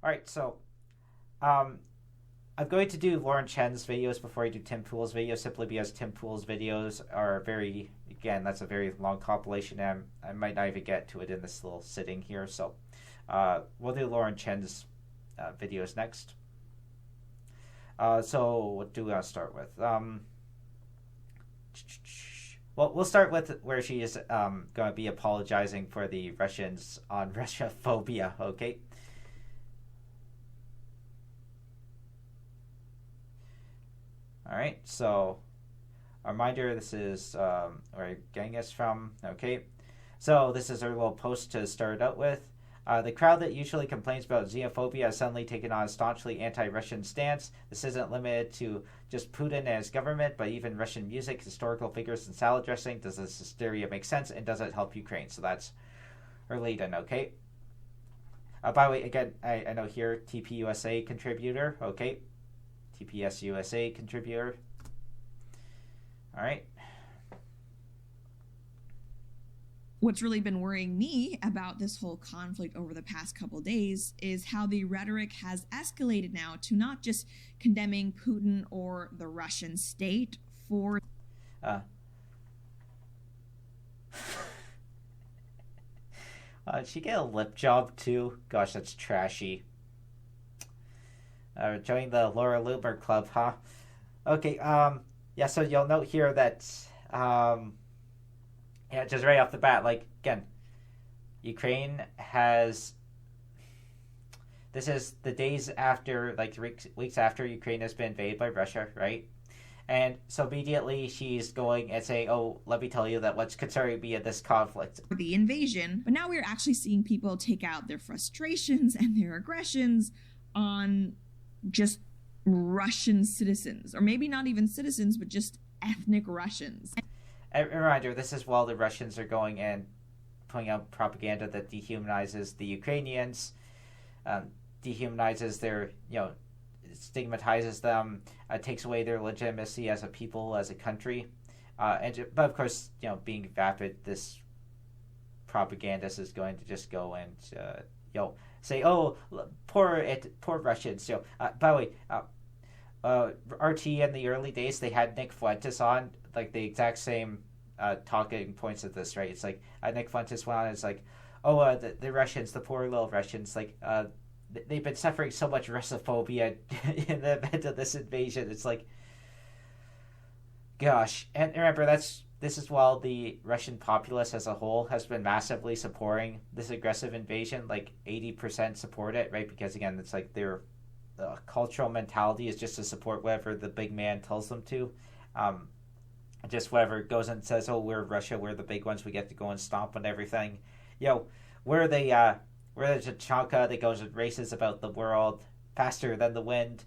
All right, so um, I'm going to do Lauren Chen's videos before I do Tim Pool's videos, simply because Tim Pool's videos are very, again, that's a very long compilation, and I might not even get to it in this little sitting here. So we'll do Lauren Chen's videos next. So what do we want to start with? Well, we'll start with where she is going to be apologizing for the Russians on Russia phobia. Okay. All right. So a reminder: this is where I'm getting this from. Okay. So this is our little post to start out with. The crowd that usually complains about xenophobia has suddenly taken on a staunchly anti-Russian stance. This isn't limited to just Putin and his government, but even Russian music, historical figures, and salad dressing. Does this hysteria make sense, and does it help Ukraine? So that's her lead-in, okay? By the way, again, I know here, TPUSA contributor, okay? TPSUSA contributor. All right. What's really been worrying me about this whole conflict over the past couple days is how the rhetoric has escalated now to not just condemning Putin or the Russian state for Did she get a lip job too? Gosh, that's trashy. Join the Laura Loomer Club, huh? Okay, yeah, so you'll note here that, yeah, just right off the bat, like, again, Ukraine has. This is the days after, like, weeks after Ukraine has been invaded by Russia, right? And so immediately she's going and saying, "Oh, let me tell you that what's concerning me in this conflict." the invasion. But now we're actually seeing people take out their frustrations and their aggressions on just Russian citizens, or maybe not even citizens, but just ethnic Russians. A reminder: this is while the Russians are going and putting out propaganda that dehumanizes the Ukrainians, dehumanizes their, stigmatizes them, takes away their legitimacy as a people, as a country. But of course, being vapid, this propagandist is going to just go and, say, "Oh, poor Russians." By the way, RT in the early days, they had Nick Fuentes on, like the exact same talking points of this, right? It's like Nick Fuentes went on, it's like, "Oh, the Russians, the poor little Russians, like, they've been suffering so much Russophobia in the event of this invasion." It's like, gosh. And remember, this is while the Russian populace as a whole has been massively supporting this aggressive invasion. Like 80% support it, right? Because again, it's like their cultural mentality is just to support whatever the big man tells them to. Just whatever goes and says, "Oh, we're Russia, we're the big ones, we get to go and stomp on everything." We're the Tachanka that goes and races about the world faster than the wind.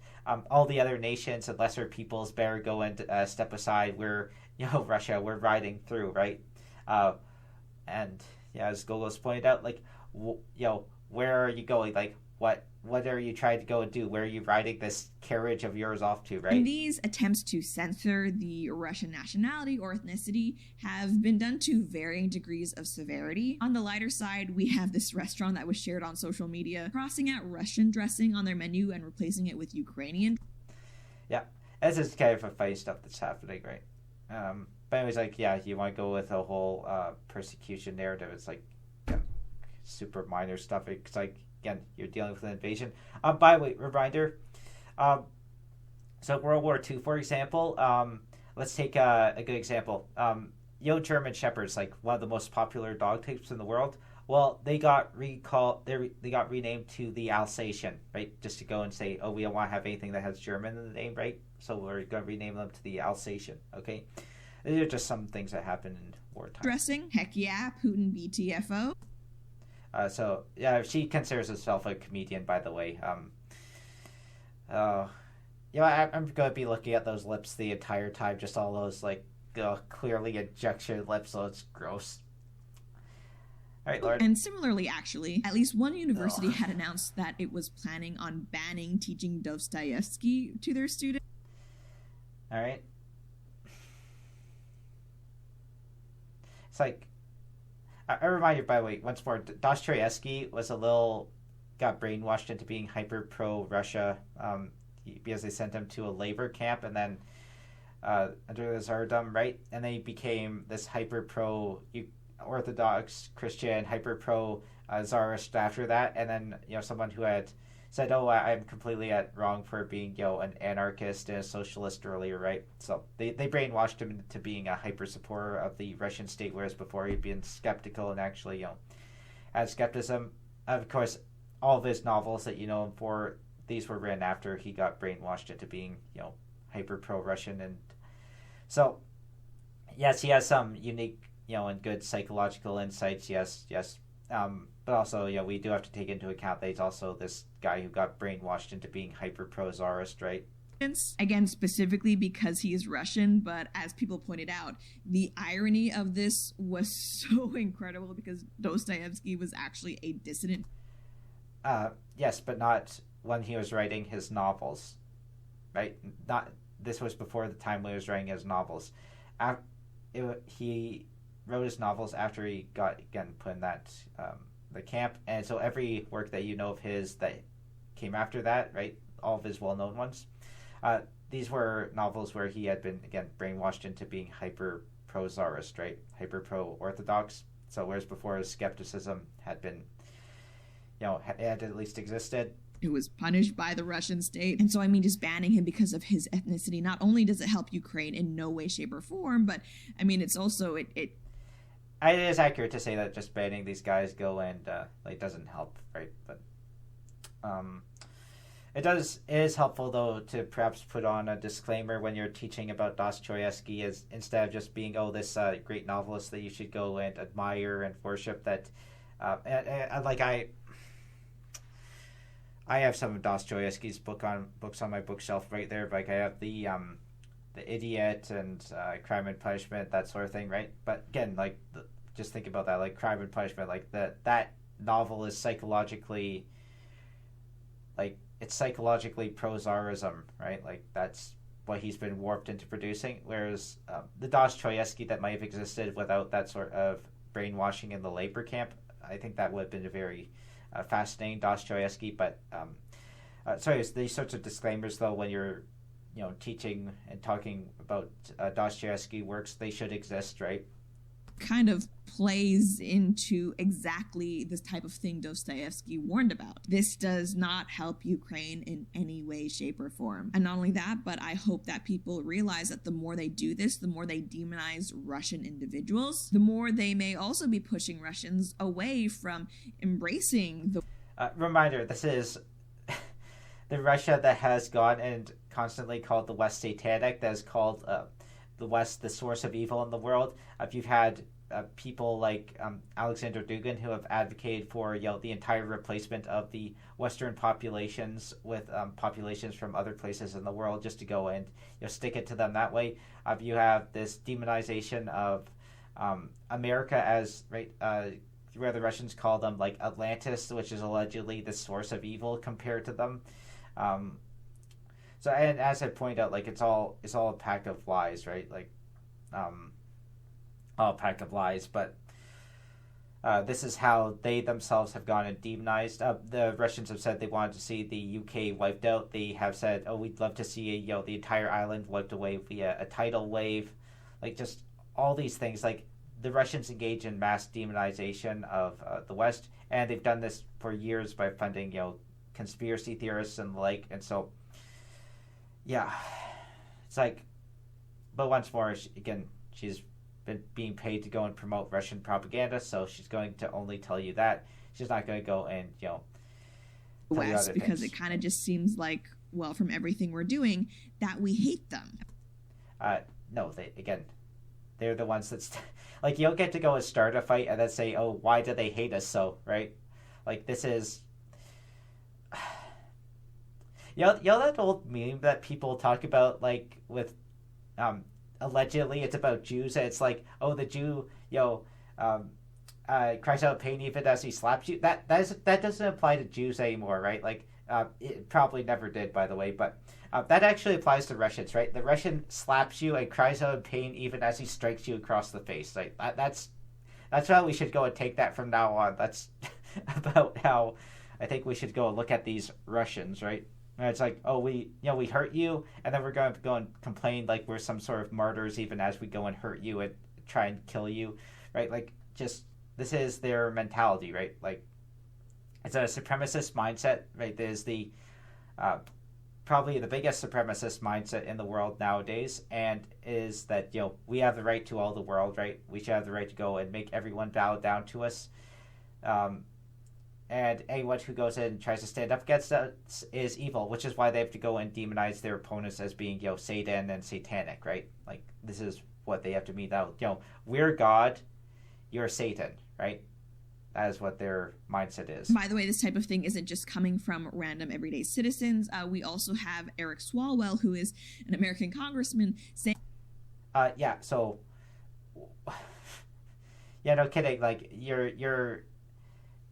All the other nations and lesser peoples better go and step aside. We're, Russia, we're riding through, right? And yeah, as Gogos pointed out, like, where are you going? Like, what are you trying to go and do? Where are you riding this carriage of yours off to, right? And these attempts to censor the Russian nationality or ethnicity have been done to varying degrees of severity. On the lighter side, we have this restaurant that was shared on social media crossing out Russian dressing on their menu and replacing it with Ukrainian. Yeah, this is kind of a funny stuff that's happening, right? But anyways, like, yeah, you want to go with a whole persecution narrative. It's like, again, super minor stuff. It's like, again, you're dealing with an invasion. By the way, reminder. So World War II, for example, let's take a good example. German Shepherds, like one of the most popular dog types in the world. Well, they got recalled. They got renamed to the Alsatian, right? Just to go and say, "Oh, we don't want to have anything that has German in the name, right? So we're going to rename them to the Alsatian." Okay, these are just some things that happen in wartime. Dressing, heck yeah, Putin BTFO. So yeah, she considers herself a comedian, by the way. I'm going to be looking at those lips the entire time, just all those like clearly injection lips. So it's gross. All right, Lauren. And similarly, actually, at least one university had announced that it was planning on banning teaching Dostoevsky to their students. All right. It's like, I remind you, by the way, once more, Dostoevsky was a little got brainwashed into being hyper pro Russia, because they sent him to a labor camp, and then under the Tsardom, right? And then he became this hyper pro Orthodox Christian, hyper pro Tsarist after that. And then, someone who had said, "Oh, I'm completely wrong for being, an anarchist and a socialist earlier," right? So they brainwashed him into being a hyper supporter of the Russian state, whereas before he'd been skeptical and actually, had skepticism. Of course, all of his novels that you know him for, these were written after he got brainwashed into being, hyper pro-Russian. And so, yes, he has some unique, and good psychological insights, yes. But also, we do have to take into account that he's also this guy who got brainwashed into being hyper pro-Tsarist, right? Again, specifically because he is Russian, but as people pointed out, the irony of this was so incredible because Dostoevsky was actually a dissident. Yes, but not when he was writing his novels, right? This was before the time when he was writing his novels. He wrote his novels after he got, again, put in that the camp, and so every work that you know of his that came after that, right, all of his well-known ones, these were novels where he had been, again, brainwashed into being hyper pro-Tsarist, right, hyper pro-Orthodox. So whereas before his skepticism had been, had at least existed, it was punished by the Russian state. And so, just banning him because of his ethnicity, not only does it help Ukraine in no way, shape, or form, but, it's also, it is accurate to say that just banning these guys doesn't help, right? But it is helpful, though, to perhaps put on a disclaimer when you're teaching about Dostoevsky, is instead of just being, this great novelist that you should go and admire and worship, that I have some of Dostoevsky's books on my bookshelf right there. Like I have the Idiot and Crime and Punishment, that sort of thing, right? But again, just think about that, like Crime and Punishment, like that novel is psychologically, it's psychologically pro-Tsarism, right? Like that's what he's been warped into producing. Whereas the Dostoevsky that might have existed without that sort of brainwashing in the labor camp, I think that would have been a very fascinating Dostoevsky. But these sorts of disclaimers, though, when you're teaching and talking about Dostoevsky works, they should exist, right? Kind of plays into exactly this type of thing Dostoevsky warned about. This does not help Ukraine in any way, shape, or form. And not only that, but I hope that people realize that the more they do this, the more they demonize Russian individuals, the more they may also be pushing Russians away from embracing the... Reminder, this is the Russia that has gone and constantly called the West satanic, that has called the West the source of evil in the world. If you've had people like Alexander Dugin who have advocated for the entire replacement of the Western populations with populations from other places in the world, just to go and stick it to them that way. You have this demonization of America as where the Russians call them like Atlantis, which is allegedly the source of evil compared to them. So, and as I pointed out, it's all a pack of lies, right? All a pack of lies. But this is how they themselves have gone and demonized. The Russians have said they wanted to see the UK wiped out. They have said, we'd love to see the entire island wiped away via a tidal wave. Just all these things. The Russians engage in mass demonization of the West, and they've done this for years by funding conspiracy theorists and the like. And so, yeah, it's but once more, she's been being paid to go and promote Russian propaganda, so she's going to only tell you that. She's not going to go and West, because it kind of just seems like, well, from everything we're doing, that we hate them. No, they're the ones that's you don't get to go and start a fight and then say, why do they hate us so, right? This is that old meme that people talk about, with allegedly it's about Jews, and it's the Jew cries out pain even as he slaps you. That doesn't apply to Jews anymore, right? It probably never did, by the way, but that actually applies to Russians, right? The Russian slaps you and cries out in pain even as he strikes you across the face. That's how we should go and take that from now on. That's about how I think we should go look at these Russians, right? And it's like, oh, we hurt you, and then we're going to go and complain like we're some sort of martyrs even as we go and hurt you and try and kill you, right? Like, just, this is their mentality, right? Like, it's a supremacist mindset, right? There's the probably the biggest supremacist mindset in the world nowadays, and is that, we have the right to all the world, right? We should have the right to go and make everyone bow down to us. And anyone who goes in and tries to stand up against us is evil, which is why they have to go and demonize their opponents as being, Satan and satanic, right? Like, this is what they have to mean out. We're God, you're Satan, right? That is what their mindset is. By the way, this type of thing isn't just coming from random everyday citizens. We also have Eric Swalwell, who is an American congressman, saying... So... Yeah, no kidding. Like, you're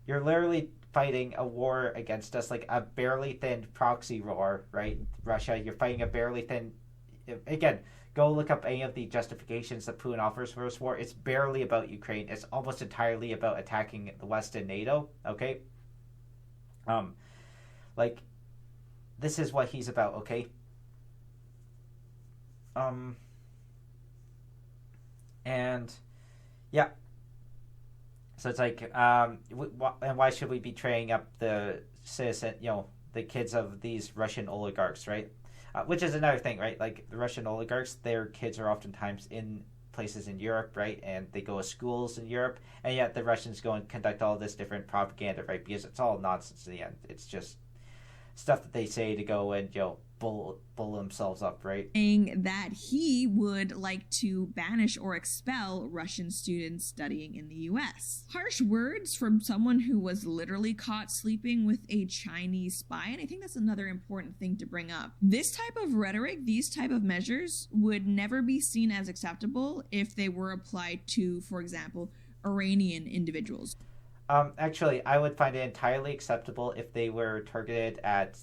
literally fighting a war against us, like a barely thinned proxy war, right? Russia, you're fighting a barely thin... Again, go look up any of the justifications that Putin offers for this war. It's barely about Ukraine. It's almost entirely about attacking the West and NATO, okay? Like, this is what he's about, okay? And, yeah. So it's like, and why should we be training up the citizen, the kids of these Russian oligarchs, right? Which is another thing, right? Like, the Russian oligarchs, their kids are oftentimes in places in Europe, right? And they go to schools in Europe, and yet the Russians go and conduct all this different propaganda, right? Because it's all nonsense in the end. It's just stuff that they say to go and, bull themselves up, right? Saying that he would like to banish or expel Russian students studying in the U.S. Harsh words from someone who was literally caught sleeping with a Chinese spy, and I think that's another important thing to bring up. This type of rhetoric, these type of measures would never be seen as acceptable if they were applied to, for example, Iranian individuals. Actually, I would find it entirely acceptable if they were targeted at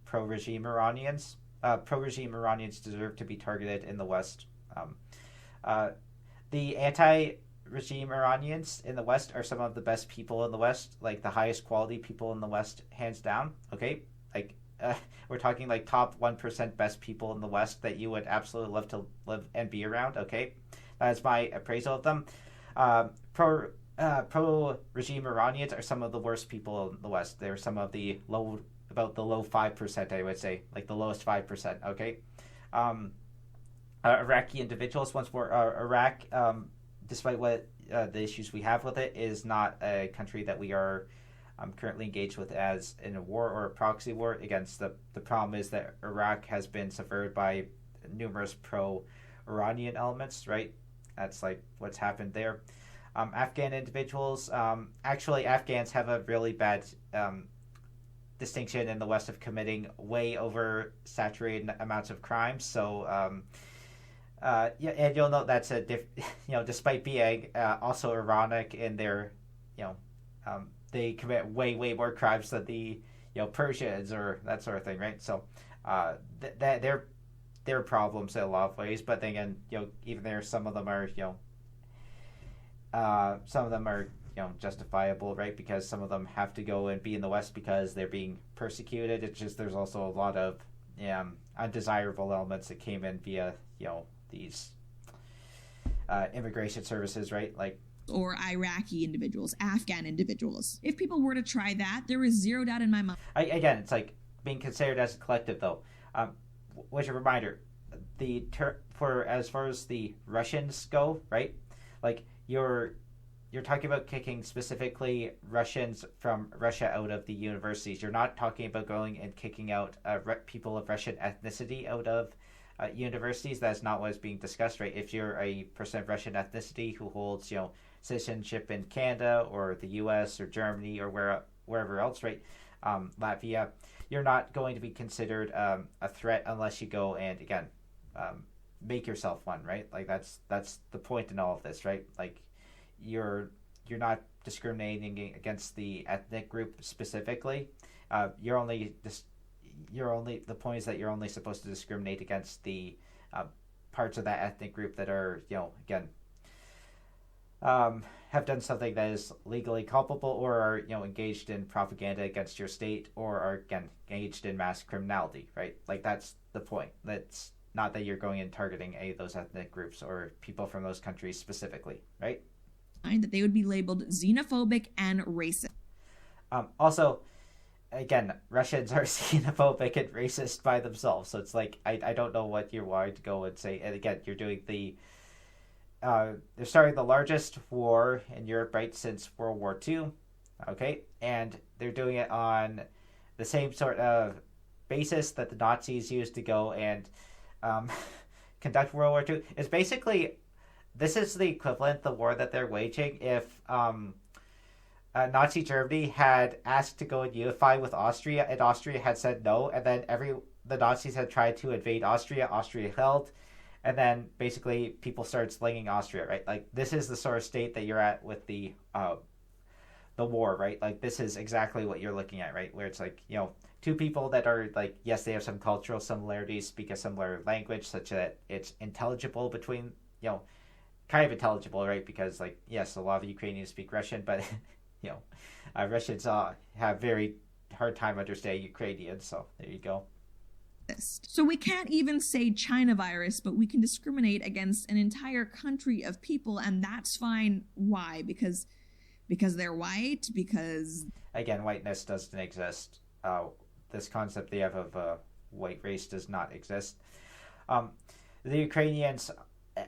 pro-regime Iranians. Pro-regime Iranians deserve to be targeted in the West. The anti-regime Iranians in the West are some of the best people in the West, like the highest quality people in the West, hands down. Okay, like we're talking like top 1% best people in the West that you would absolutely love to live and be around. Okay, that's my appraisal of them. Pro-regime Iranians are some of the worst people in the West. They're some of the low 5%, I would say, like the lowest 5%. Okay, Iraqi individuals. Once more, Iraq, despite what the issues we have with it, is not a country that we are currently engaged with as in a war or a proxy war against. The problem is that Iraq has been subverted by numerous pro-Iranian elements. Right, that's like what's happened there. Afghan individuals, actually Afghans have a really bad distinction in the West of committing way oversaturated amounts of crimes. So, and you'll note that's despite being also Iranic in their, they commit way more crimes than the, Persians or that sort of thing, right? So, that they're problems in a lot of ways. But then again, even there, some of them are, justifiable, right? Because some of them have to go and be in the West because they're being persecuted. It's just there's also a lot of undesirable elements that came in via these immigration services, right? Like, or Iraqi individuals, Afghan individuals. If people were to try that, there is zero doubt in my mind. Again, it's like being considered as a collective, though. Which a reminder, for as far as the Russians go, right? Like you're talking about kicking specifically Russians from Russia out of the universities. You're not talking about going and kicking out people of Russian ethnicity out of universities. That's not what is being discussed, right? If you're a person of Russian ethnicity who holds, citizenship in Canada or the U.S. or Germany or wherever else, right? Latvia, you're not going to be considered a threat unless you go and again make yourself one, right? Like that's the point in all of this, right? Like you're not discriminating against the ethnic group specifically. The point is that you're only supposed to discriminate against the parts of that ethnic group that are again have done something that is legally culpable or are engaged in propaganda against your state or are again engaged in mass criminality, right? Like that's the point. That's not that you're going and targeting any of those ethnic groups or people from those countries specifically, right? That they would be labeled xenophobic and racist. Also, again, Russians are xenophobic and racist by themselves, so it's like I don't know what you're wanting to go and say. And again, you're doing they're starting the largest war in Europe, right, since World War II, okay? And they're doing it on the same sort of basis that the Nazis used to go and conduct World War II. It's basically, this is the equivalent, the war that they're waging, if Nazi Germany had asked to go and unify with Austria, and Austria had said no, and then the Nazis had tried to invade Austria, Austria held, and then basically people started slinging Austria, right? Like this is the sort of state that you're at with the war, right? Like this is exactly what you're looking at, right? Where it's like, two people that are like, yes, they have some cultural similarities, speak a similar language such that it's intelligible between, kind of intelligible, right? Because like, yes, a lot of Ukrainians speak Russian, but Russians have very hard time understanding Ukrainian, so there you go. So we can't even say China virus, but we can discriminate against an entire country of people, and that's fine. Why? Because they're white? Because... Again, whiteness doesn't exist. This concept they have of a white race does not exist. The Ukrainians,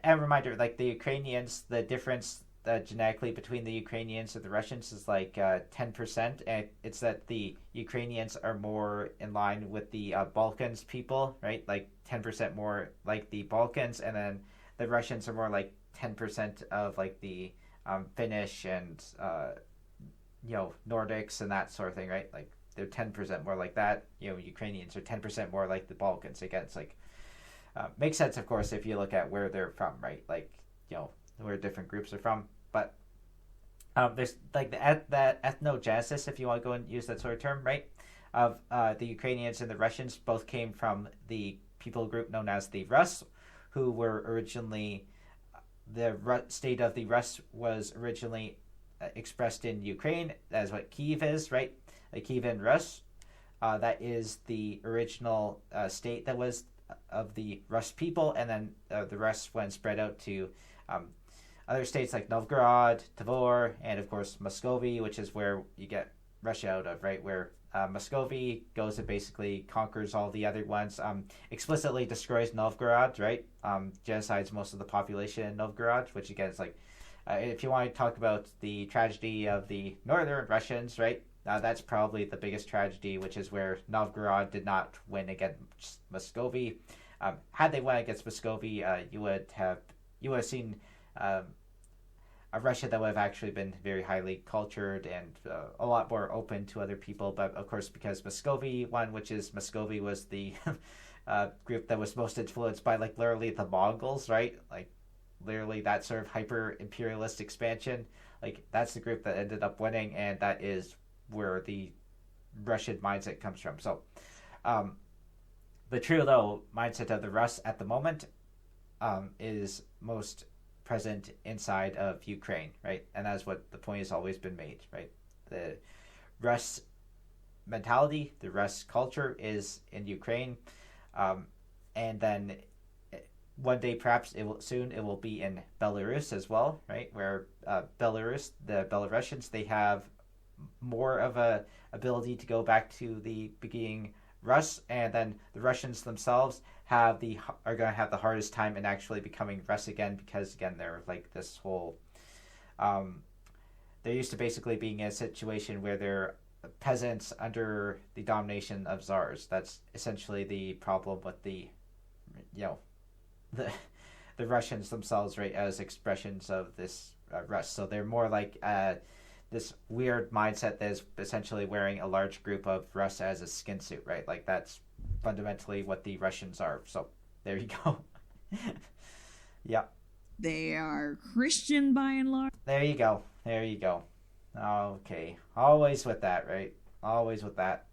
and reminder, like the Ukrainians, the difference genetically between the Ukrainians and the Russians is like 10%, and it's that the Ukrainians are more in line with the Balkans people, right? Like 10% more like the Balkans, and then the Russians are more like 10% of like the Finnish and Nordics and that sort of thing, right? Like they're 10% more like that. Ukrainians are 10% more like the Balkans. Again, it's like makes sense, of course, if you look at where they're from, right? Like where different groups are from. But there's like that ethnogenesis, if you want to go and use that sort of term, right? Of the Ukrainians and the Russians both came from the people group known as the Rus, who were originally the state of the Rus was originally expressed in Ukraine as what Kiev is, right? The Kievan Rus. That is the original state that was of the Rus people, and then the Rus went spread out to other states like Novgorod, Tver, and of course Muscovy, which is where you get Russia out of, right? Where Muscovy goes and basically conquers all the other ones, explicitly destroys Novgorod, right? Genocides most of the population in Novgorod, which again is like, if you want to talk about the tragedy of the northern Russians, right? That's probably the biggest tragedy, which is where Novgorod did not win against Muscovy. Had they won against Muscovy, you would have seen a Russia that would have actually been very highly cultured and a lot more open to other people. But of course, because Muscovy won, Muscovy was the group that was most influenced by like literally the Mongols, right? Like literally that sort of hyper imperialist expansion. Like that's the group that ended up winning, and that is where the Russian mindset comes from. So the true though mindset of the Rus at the moment is most present inside of Ukraine, right? And that's what the point has always been made, right? The Rus mentality, the Rus culture is in Ukraine, and then one day perhaps it will be in Belarus as well, right? Where Belarus, the Belarusians, they have more of a ability to go back to the beginning Rus, and then the Russians themselves are going to have the hardest time in actually becoming Rus again, because again they're like this whole they're used to basically being in a situation where they're peasants under the domination of czars. That's essentially the problem with the the Russians themselves, right, as expressions of this Rus. So they're more like this weird mindset that is essentially wearing a large group of Rus as a skin suit, right? Like that's fundamentally what the Russians are. So there you go. Yeah. They are Christian by and large. There you go. Okay. Always with that, right? Always with that.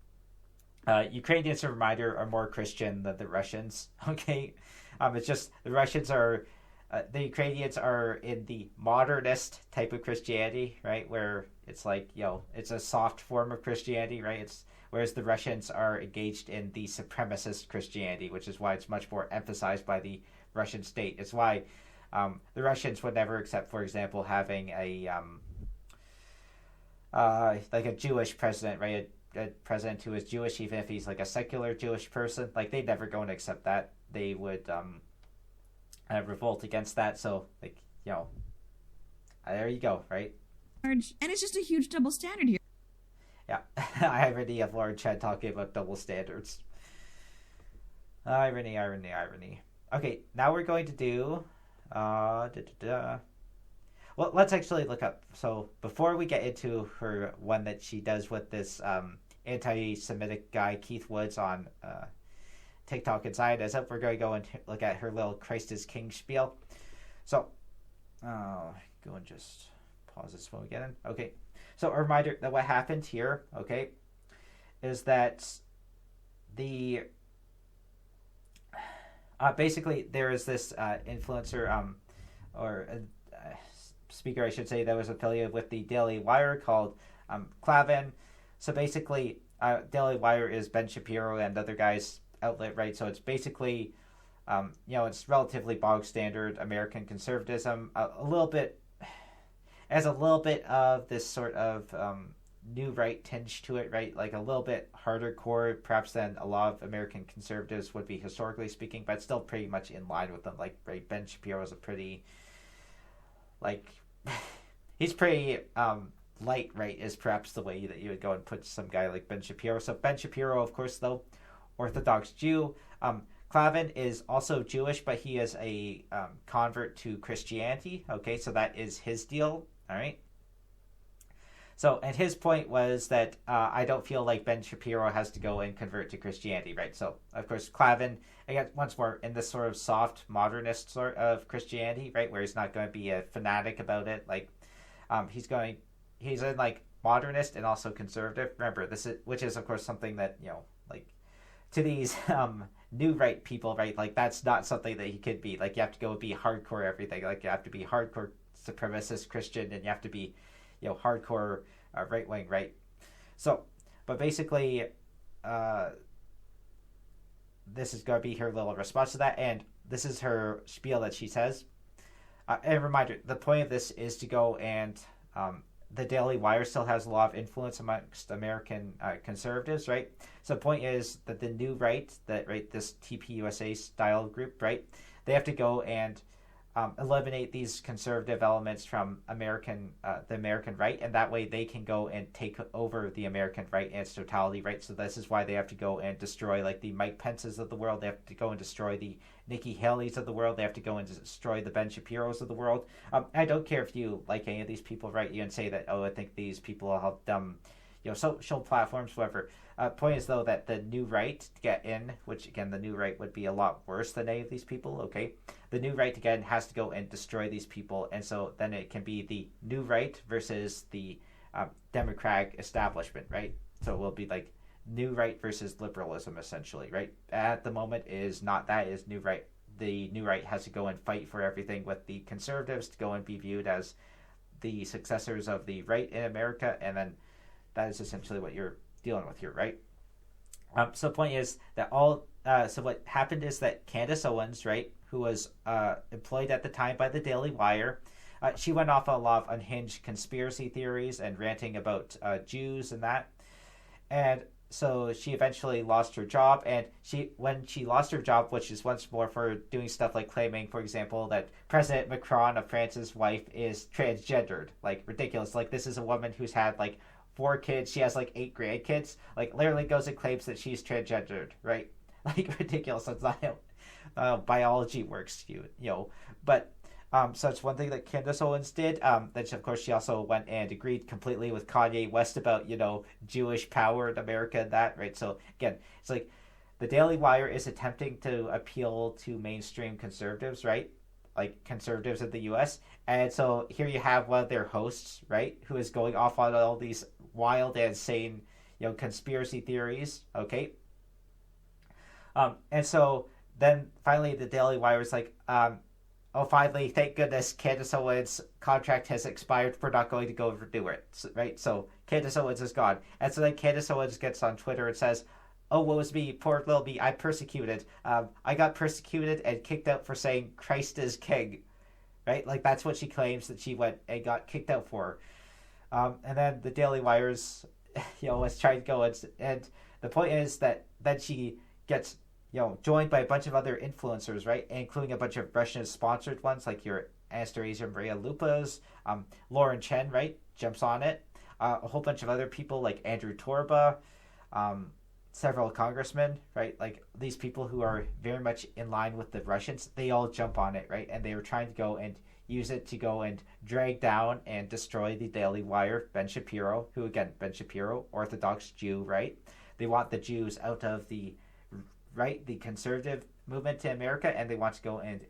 Ukrainians, a reminder, are more Christian than the Russians. Okay. It's just the Russians are the Ukrainians are in the modernist type of Christianity, right? Where it's like, it's a soft form of Christianity, right? Whereas the Russians are engaged in the supremacist Christianity, which is why it's much more emphasized by the Russian state. It's why the Russians would never accept, for example, having like a Jewish president, right? A president who is Jewish, even if he's like a secular Jewish person, like they'd never go and accept that. They would revolt against that. So, like, there you go, right? And it's just a huge double standard here. Yeah, irony of Lauren Chen talking about double standards. Irony. Okay, now we're going to do. Well, let's actually look up. So before we get into her one that she does with this anti-Semitic guy Keith Woods on TikTok and Zionism, we're going to go and look at her little Christ is King spiel. So, go and just pause this when we get in. Okay, so a reminder that what happened here, okay, is that the basically there is this influencer or speaker, I should say, that was affiliated with the Daily Wire called Clavin. So basically, Daily Wire is Ben Shapiro and other guys' outlet, right? So it's basically, it's relatively bog standard American conservatism. A little bit, has a little bit of this sort of new right tinge to it, right? Like a little bit harder core, perhaps, than a lot of American conservatives would be historically speaking, but still pretty much in line with them. Like, right, Ben Shapiro is a pretty, like, he's pretty light, right, is perhaps the way that you would go and put some guy like Ben Shapiro. So Ben Shapiro, of course, though, Orthodox Jew. Clavin is also Jewish, but he is a convert to Christianity. Okay, so that is his deal. All right. So, and his point was that I don't feel like Ben Shapiro has to go and convert to Christianity, right? So, of course, Clavin, again, once more, in this sort of soft modernist sort of Christianity, right, where he's not going to be a fanatic about it. Like, he's in like modernist and also conservative. Remember, which is, of course, something that, like, to these new right people, right, like, that's not something that he could be. Like, you have to go be hardcore everything. Like, you have to be hardcore supremacist Christian, and you have to be, hardcore right wing, right? So, but basically, this is going to be her little response to that, and this is her spiel that she says. And a reminder, the point of this is to go and the Daily Wire still has a lot of influence amongst American conservatives, right? So the point is that the new right, this TPUSA style group, right, they have to go and eliminate these conservative elements from the American right, and that way they can go and take over the American right in its totality, right? So this is why they have to go and destroy, like, the Mike Pences of the world. They have to go and destroy the Nikki Haley's of the world. They have to go and destroy the Ben Shapiro's of the world. I don't care if you like any of these people, right? You can say that, I think these people will help them, social platforms, whatever. Point is, though, that the new right to get in, which, again, the new right would be a lot worse than any of these people, okay? The new right to get in has to go and destroy these people, and so then it can be the new right versus the Democratic establishment, right? So it will be like new right versus liberalism, essentially, right? At the moment is not that, is new right. The new right has to go and fight for everything with the conservatives to go and be viewed as the successors of the right in America, and then that is essentially what you're dealing with here, right? So the point is that so what happened is that Candace Owens, right, who was employed at the time by the Daily Wire, she went off a lot of unhinged conspiracy theories and ranting about Jews and that. And so she eventually lost her job, and when she lost her job, which is once more for doing stuff like claiming, for example, that President Macron of France's wife is transgendered, like, ridiculous. Like, this is a woman who's had, like, 4 kids, she has, like, 8 grandkids, like, literally goes and claims that she's transgendered, right? Like, ridiculous. That's not how biology works, but so it's one thing that Candace Owens did. Then, of course, she also went and agreed completely with Kanye West about, Jewish power in America and that, right? So, again, it's like the Daily Wire is attempting to appeal to mainstream conservatives, right? Like, conservatives in the U.S. And so here you have one of their hosts, right, who is going off on all these wild and insane, conspiracy theories, okay? And so then finally the Daily Wire is like, oh, finally, thank goodness, Candace Owens' contract has expired. We're not going to go renew it, right? So Candace Owens is gone. And so then Candace Owens gets on Twitter and says, oh, woe is me, poor little me, I'm persecuted. I got persecuted and kicked out for saying Christ is king, right? Like, that's what she claims that she went and got kicked out for. And then the Daily Wire's, was trying to go, and the point is that then she gets joined by a bunch of other influencers, right? Including a bunch of Russian-sponsored ones, like your Anastasia Maria Lupas, Lauren Chen, right? Jumps on it. A whole bunch of other people like Andrew Torba, several congressmen, right? Like these people who are very much in line with the Russians, they all jump on it, right? And they were trying to go and use it to go and drag down and destroy the Daily Wire, Ben Shapiro, who again, Ben Shapiro, Orthodox Jew, right? They want the Jews out of the conservative movement to America, and they want to go and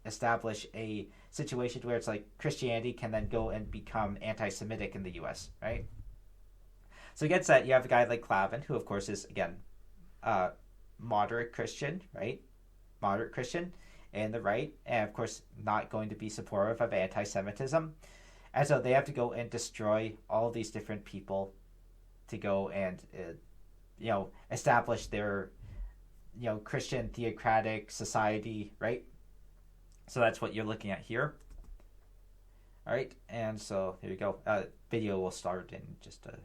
establish a situation where it's like Christianity can then go and become anti-Semitic in the U.S., right? So against that, you have a guy like Clavin, who of course is, again, moderate Christian, right? Moderate Christian and the right, and of course not going to be supportive of anti-Semitism. And so they have to go and destroy all these different people to go and, establish their, Christian theocratic society, right? So that's what you're looking at here. All right, and so here you go. Video will start in just a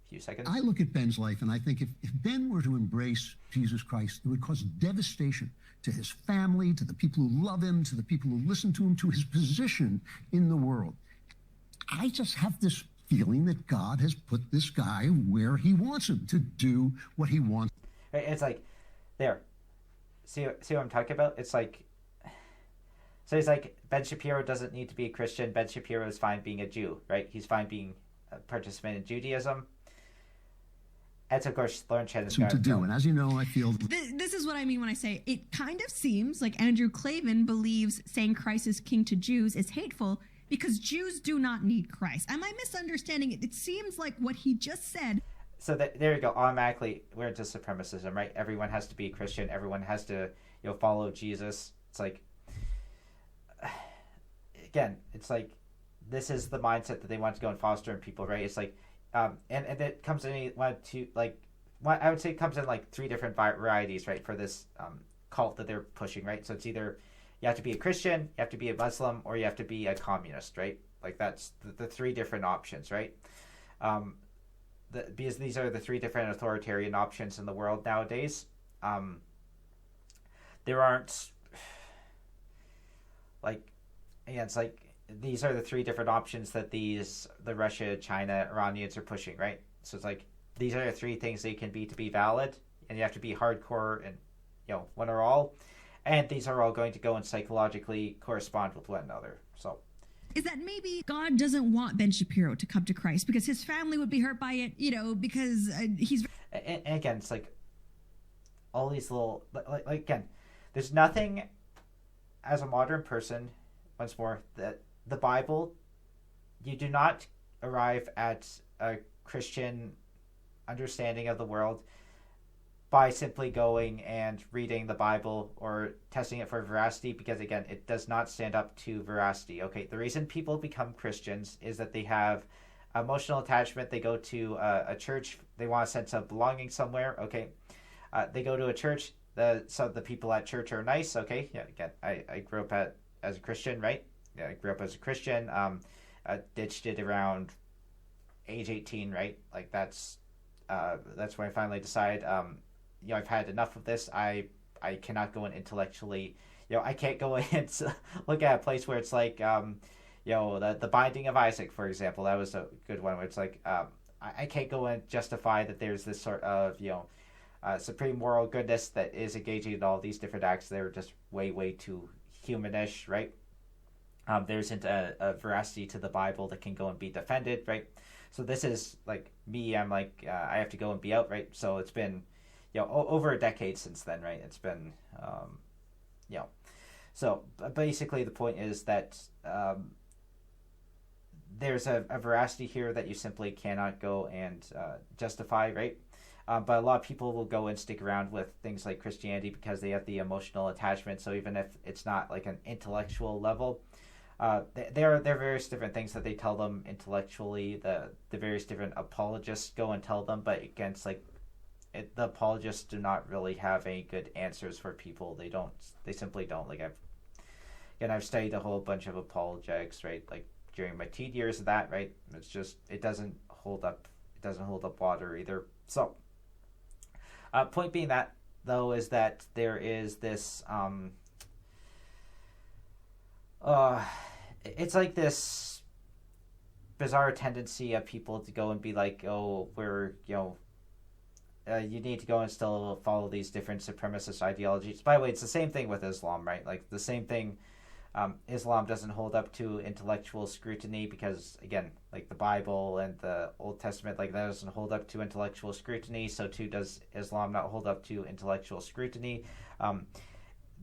few seconds. I look at Ben's life and I think if Ben were to embrace Jesus Christ, it would cause devastation to his family, to the people who love him, to the people who listen to him, to his position in the world. I just have this feeling that God has put this guy where he wants him to do what he wants. It's like, there. See what I'm talking about? It's like, so he's like, Ben Shapiro doesn't need to be a Christian. Ben Shapiro is fine being a Jew, right? He's fine being a participant in Judaism. And so, of course, Lauren Chen is to do. And as you know, I feel... This is what I mean when I say it kind of seems like Andrew Clavin believes saying Christ is king to Jews is hateful because Jews do not need Christ. Am I misunderstanding it? It seems like what he just said... So there you go. Automatically, we're into supremacism, right? Everyone has to be Christian. Everyone has to, follow Jesus. It's like, again, it's like, this is the mindset that they want to go and foster in people, right? It's like, and it comes in I would say it comes in like three different varieties, right? For this cult that they're pushing, right? So it's either you have to be a Christian, you have to be a Muslim, or you have to be a communist, right? Like that's the three different options, right? Because these are the three different authoritarian options in the world nowadays. There aren't it's like these are the three different options that the Russia, China, Iranians are pushing, right? So it's like these are the three things they can be to be valid, and you have to be hardcore and one or all, and these are all going to go and psychologically correspond with one another. So. Is that maybe God doesn't want Ben Shapiro to come to Christ because his family would be hurt by it, because he's... And again, it's like all these little... Like again, there's nothing as a modern person, once more, that the Bible, you do not arrive at a Christian understanding of the world by simply going and reading the Bible or testing it for veracity, because again, it does not stand up to veracity. Okay, the reason people become Christians is that they have emotional attachment. They go to a church. They want a sense of belonging somewhere. Okay, they go to a church. So the people at church are nice. Okay, yeah. Again, I grew up as a Christian, right? Yeah, I grew up as a Christian. Ditched it around age 18, right? Like that's when I finally decided. I've had enough of this. I cannot go in intellectually. I can't go in and look at a place where it's like, the Binding of Isaac, for example. That was a good one. Where it's like, I can't go and justify that there's this sort of, supreme moral goodness that is engaging in all these different acts. They're just way, way too humanish, right? There isn't a veracity to the Bible that can go and be defended, right? So this is like me. I'm like, I have to go and be out, right? So it's been, over a decade since then, right? It's been, So basically the point is that there's a veracity here that you simply cannot go and justify, right? But a lot of people will go and stick around with things like Christianity because they have the emotional attachment. So even if it's not like an intellectual level, there are various different things that they tell them intellectually. The various different apologists go and tell them, but against like the apologists do not really have any good answers for people. They simply don't. Like I've studied a whole bunch of apologetics, right? Like during my teen years of that, right? It's just it doesn't hold up. It doesn't hold up water either. So, point being that though is that there is this it's like this bizarre tendency of people to go and be like, oh, you need to go and still follow these different supremacist ideologies. By the way, it's the same thing with Islam, right? Like the same thing. Islam doesn't hold up to intellectual scrutiny because, again, like the Bible and the Old Testament, like that doesn't hold up to intellectual scrutiny. So too does Islam not hold up to intellectual scrutiny.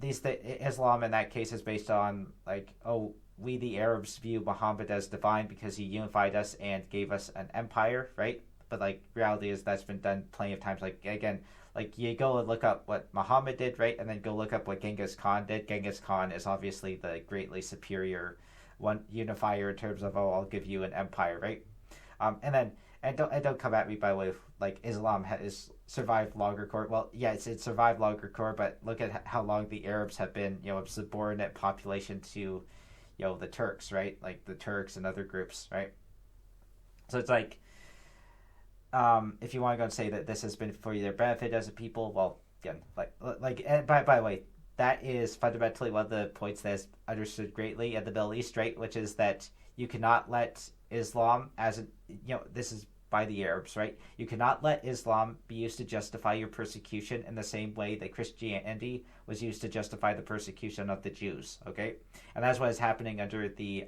Islam in that case is based on like, oh, we the Arabs view Muhammad as divine because he unified us and gave us an empire, right? But like reality is that's been done plenty of times. Like again, like you go and look up what Muhammad did, right? And then go look up what Genghis Khan did. Genghis Khan is obviously the greatly superior one unifier in terms of, oh, I'll give you an empire, right? And don't come at me by the way like Islam has survived longer core. Well, yeah, it's survived longer core, but look at how long the Arabs have been, a subordinate population to, the Turks, right? Like the Turks and other groups, right? So it's like, if you want to go and say that this has been for their benefit as a people, well, again, and by the way, that is fundamentally one of the points that is understood greatly in the Middle East, right? Which is that you cannot let Islam this is by the Arabs, right? You cannot let Islam be used to justify your persecution in the same way that Christianity was used to justify the persecution of the Jews, okay? And that's what is happening under the,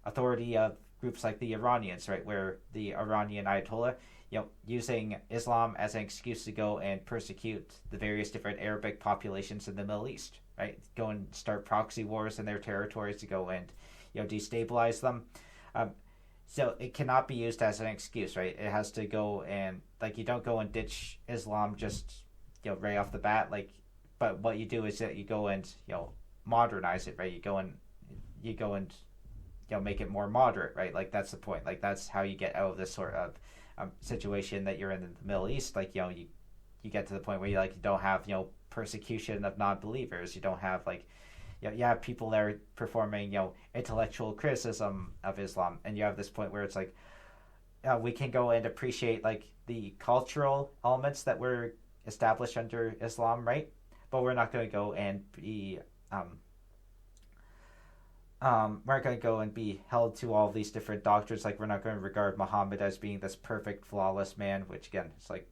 authority of groups like the Iranians, right, where the Iranian Ayatollah, using Islam as an excuse to go and persecute the various different Arabic populations in the Middle East, right? Go and start proxy wars in their territories to go and, destabilize them. So it cannot be used as an excuse, right? It has to go and, like, you don't go and ditch Islam just, right off the bat, like, but what you do is that you go and, modernize it, right? You go and make it more moderate, right? Like that's the point. Like that's how you get out of this sort of situation that you're in the Middle East. Like you get to the point where you don't have persecution of non-believers. You don't have you have people that are performing intellectual criticism of Islam, and you have this point where it's like we can go and appreciate like the cultural elements that were established under Islam, right? But we're not going to go and be we're not going to go and be held to all these different doctrines. Like we're not going to regard Muhammad as being this perfect, flawless man, which again, it's like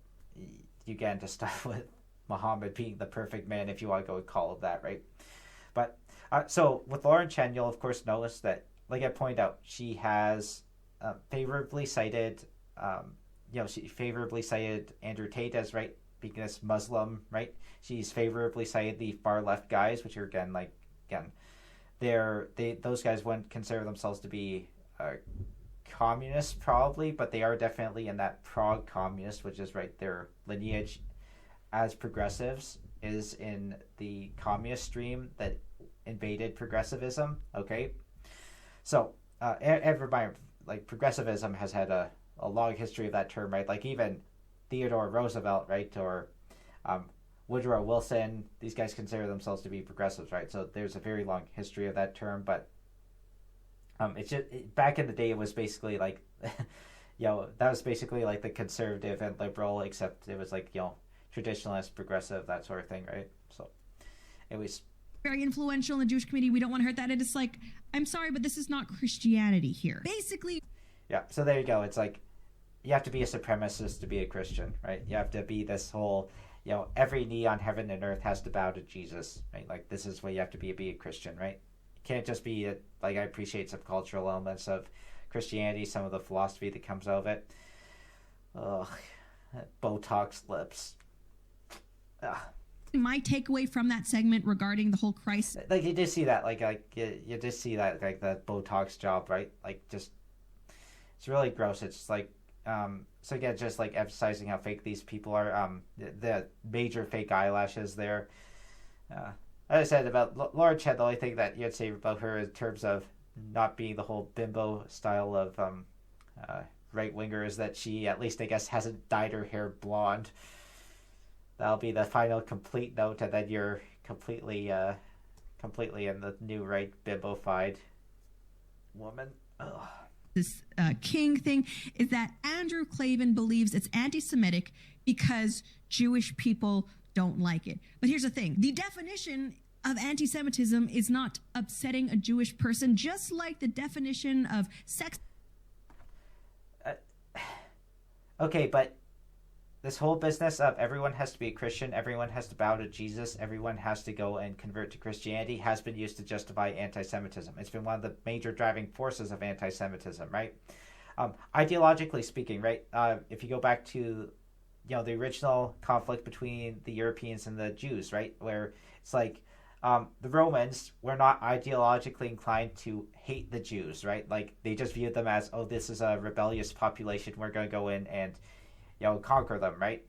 you get into stuff with Muhammad being the perfect man if you want to go and call it that, right? But so with Lauren Chen, you'll of course notice that, like I pointed out, she has favorably cited, she favorably cited Andrew Tate as right being this Muslim, right? She's favorably cited the far left guys, which are those guys wouldn't consider themselves to be communists probably, but they are definitely in that prog communist, which is right, their lineage as progressives is in the communist stream that invaded progressivism. Okay, so everybody, like progressivism has had a long history of that term, right? Like even Theodore Roosevelt, right, or Woodrow Wilson, these guys consider themselves to be progressives, right? So there's a very long history of that term, but it's just back in the day it was basically like that was basically like the conservative and liberal, except it was like traditionalist, progressive, that sort of thing, right? So it was very influential in the Jewish community. We don't want to hurt that. And it's like, I'm sorry, but this is not Christianity here. Basically. Yeah, so there you go. It's like you have to be a supremacist to be a Christian, right? You have to be this whole, every knee on heaven and earth has to bow to Jesus, right? Like this is what you have to be a Christian, right? You can't just be I appreciate some cultural elements of Christianity, some of the philosophy that comes out of it. Ugh, Botox lips. Ugh. My takeaway from that segment regarding the whole crisis, like you just see that, you just see that, like the Botox job, right? Like just, it's really gross. It's like So again, just like emphasizing how fake these people are. The major fake eyelashes there. As I said about Lauren Chen, the only thing that you'd say about her in terms of not being the whole bimbo style of right winger is that she, at least I guess, hasn't dyed her hair blonde. That'll be the final complete note, and then you're completely in the new right bimbofied woman. Ugh. This king thing is that Andrew Klavan believes it's anti-Semitic because Jewish people don't like it. But here's the thing. The definition of anti-Semitism is not upsetting a Jewish person, just like the definition of sex. Okay, but this whole business of everyone has to be a Christian, everyone has to bow to Jesus, everyone has to go and convert to Christianity has been used to justify anti-Semitism. It's been one of the major driving forces of anti-Semitism, right? Ideologically speaking, right? If you go back to, the original conflict between the Europeans and the Jews, right? Where it's like the Romans were not ideologically inclined to hate the Jews, right? Like they just viewed them as, oh, this is a rebellious population. We're going to go in and conquer them, right?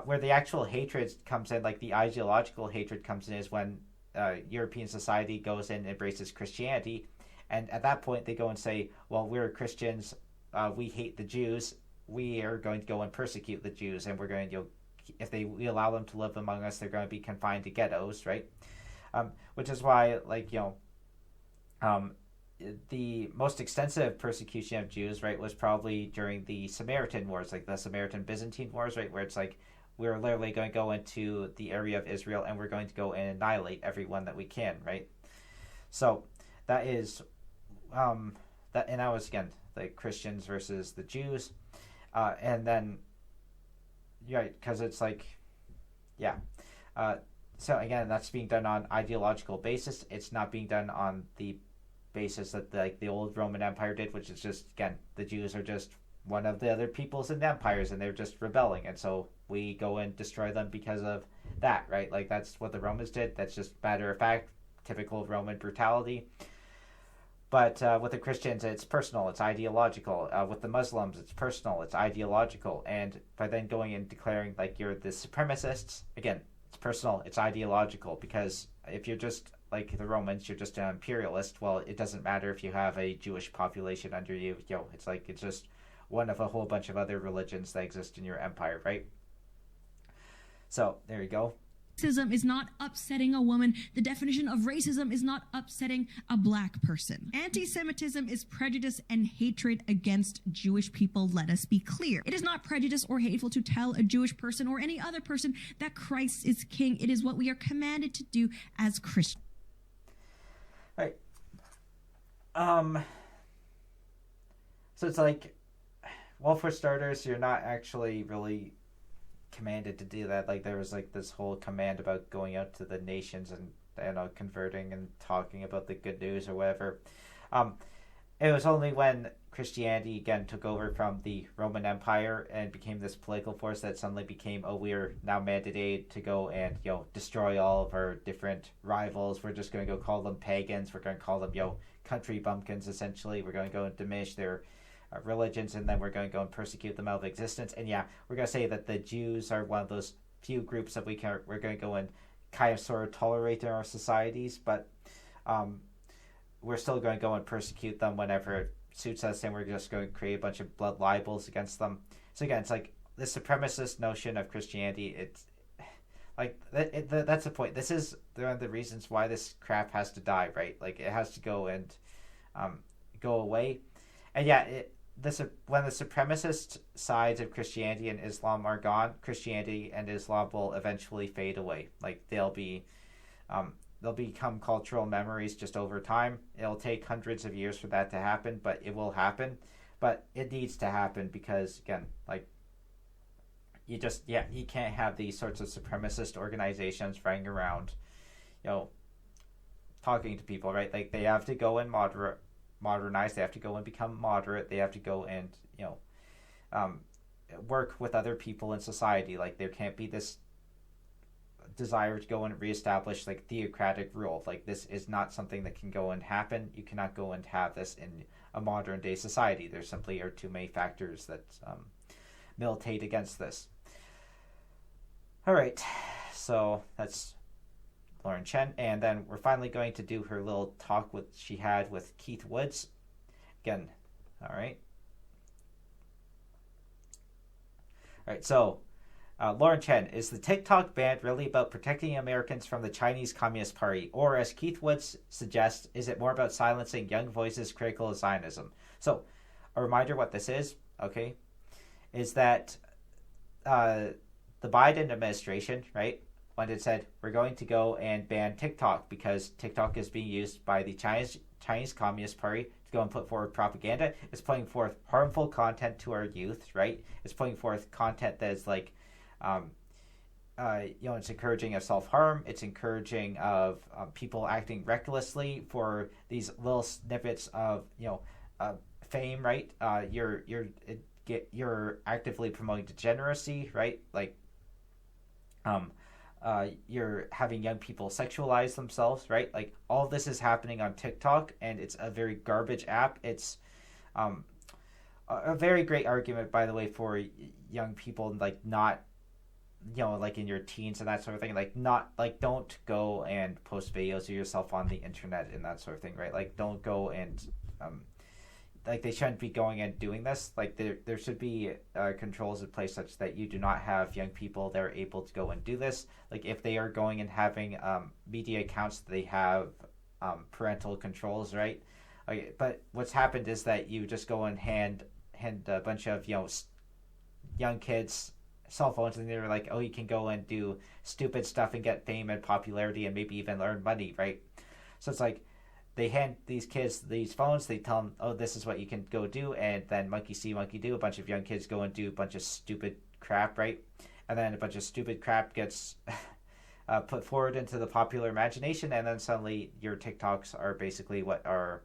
Where the actual hatred comes in, like the ideological hatred comes in, is when European society goes in and embraces Christianity, and at that point they go and say, well, we're Christians, we hate the Jews, we are going to go and persecute the Jews, and we're going to, if we allow them to live among us, they're going to be confined to ghettos, right? Which is why, the most extensive persecution of Jews, right, was probably during the Samaritan Wars, like the Samaritan-Byzantine Wars, right, where it's like we're literally going to go into the area of Israel and we're going to go and annihilate everyone that we can, right? So that is and that was, again, the Christians versus the Jews, and then because it's like, so again, that's being done on ideological basis. It's not being done on the basis that the old Roman Empire did, which is just, again, the Jews are just one of the other peoples in the empires and they're just rebelling, and so we go and destroy them because of that, right? Like that's what the Romans did. That's just matter of fact, typical Roman brutality. But with the Christians, it's personal, it's ideological. With the Muslims, it's personal, it's ideological. And by then going and declaring like you're the supremacists, again, it's personal, it's ideological, because if you're just like the Romans, you're just an imperialist. Well, it doesn't matter if you have a Jewish population under you. It's like it's just one of a whole bunch of other religions that exist in your empire, right? So there you go. Racism is not upsetting a woman. The definition of racism is not upsetting a black person. Anti-Semitism is prejudice and hatred against Jewish people. Let us be clear. It is not prejudice or hateful to tell a Jewish person or any other person that Christ is king. It is what we are commanded to do as Christians. Right. So it's like, well, for starters, you're not actually really commanded to do that. Like there was like this whole command about going out to the nations and converting and talking about the good news or whatever. It was only when Christianity again took over from the Roman Empire and became this political force that suddenly became, oh, we're now mandated to go and destroy all of our different rivals. We're just going to go call them pagans. We're going to call them country bumpkins. Essentially, we're going to go and diminish their religions, and then we're going to go and persecute them out of existence. And we're going to say that the Jews are one of those few groups that we're going to go and kind of sort of tolerate in our societies, but we're still going to go and persecute them whenever it suits us, and we're just going to create a bunch of blood libels against them. So again, it's like the supremacist notion of Christianity. It's like that's the point. This is one of the reasons why this crap has to die, right? Like it has to go and go away. And when the supremacist sides of Christianity and Islam are gone, Christianity and Islam will eventually fade away. Like they'll become cultural memories just over time. It'll take hundreds of years for that to happen, but it will happen. But it needs to happen because, again, like you can't have these sorts of supremacist organizations running around, talking to people, right? Like they have to go and modernize. They have to go and become moderate. They have to go and work with other people in society. Like there can't be this desire to go and reestablish like theocratic rule. Like this is not something that can go and happen. You cannot go and have this in a modern day society. There simply are too many factors that militate against this. All right, so that's Lauren Chen, and then we're finally going to do her little talk she had with Keith Woods. Again, all right. All right, so Lauren Chen, is the TikTok ban really about protecting Americans from the Chinese Communist Party? Or, as Keith Woods suggests, is it more about silencing young voices critical of Zionism? So, a reminder what this is, okay, is that the Biden administration, right, when it said, we're going to go and ban TikTok because TikTok is being used by the Chinese Communist Party to go and put forward propaganda. It's putting forth harmful content to our youth, right? It's putting forth content that is like, it's encouraging of self-harm. It's encouraging of people acting recklessly for these little snippets of, fame, right? You're actively promoting degeneracy, right? Like, you're having young people sexualize themselves, right? Like, all of this is happening on TikTok, and it's a very garbage app. It's a very great argument, by the way, for young people, like, not, like in your teens and that sort of thing, like, not, like, don't go and post videos of yourself on the internet and that sort of thing, right? Like, don't go and, like, they shouldn't be going and doing this. Like, there should be controls in place such that you do not have young people that are able to go and do this. Like, if they are going and having media accounts, they have parental controls, right? Okay, but what's happened is that you just go and hand a bunch of young kids cell phones, and they're like, oh, you can go and do stupid stuff and get fame and popularity and maybe even earn money, right? So it's like, they hand these kids these phones, they tell them, oh, this is what you can go do, and then monkey see, monkey do. A bunch of young kids go and do a bunch of stupid crap, right? And then a bunch of stupid crap gets put forward into the popular imagination, and then suddenly your TikToks are basically what are,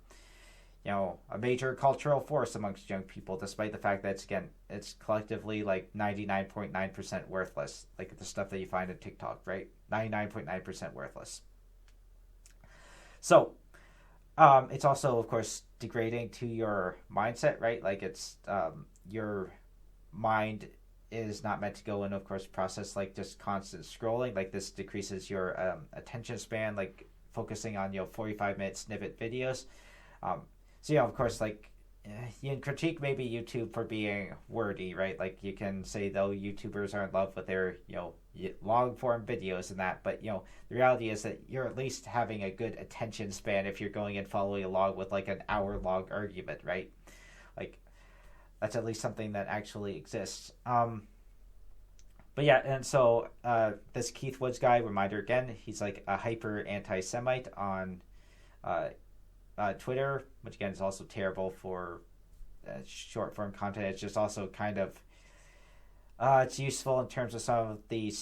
a major cultural force amongst young people, despite the fact that, it's collectively like 99.9% worthless, like the stuff that you find in TikTok, right? 99.9% worthless. So, it's also, of course, degrading to your mindset, right? Like, it's your mind is not meant to go and, of course, process like just constant scrolling. Like, this decreases your attention span, like focusing on 45-minute snippet videos. So of course, like, you can critique maybe YouTube for being wordy, right? Like, you can say, though, YouTubers are in love with their long form videos and that, but the reality is that you're at least having a good attention span if you're going and following along with like an hour-long argument, right? Like, that's at least something that actually exists. But yeah, and so this Keith Woods guy, reminder again, he's like a hyper anti-Semite on Twitter, which again is also terrible for short form content. It's just also kind of it's useful in terms of some of the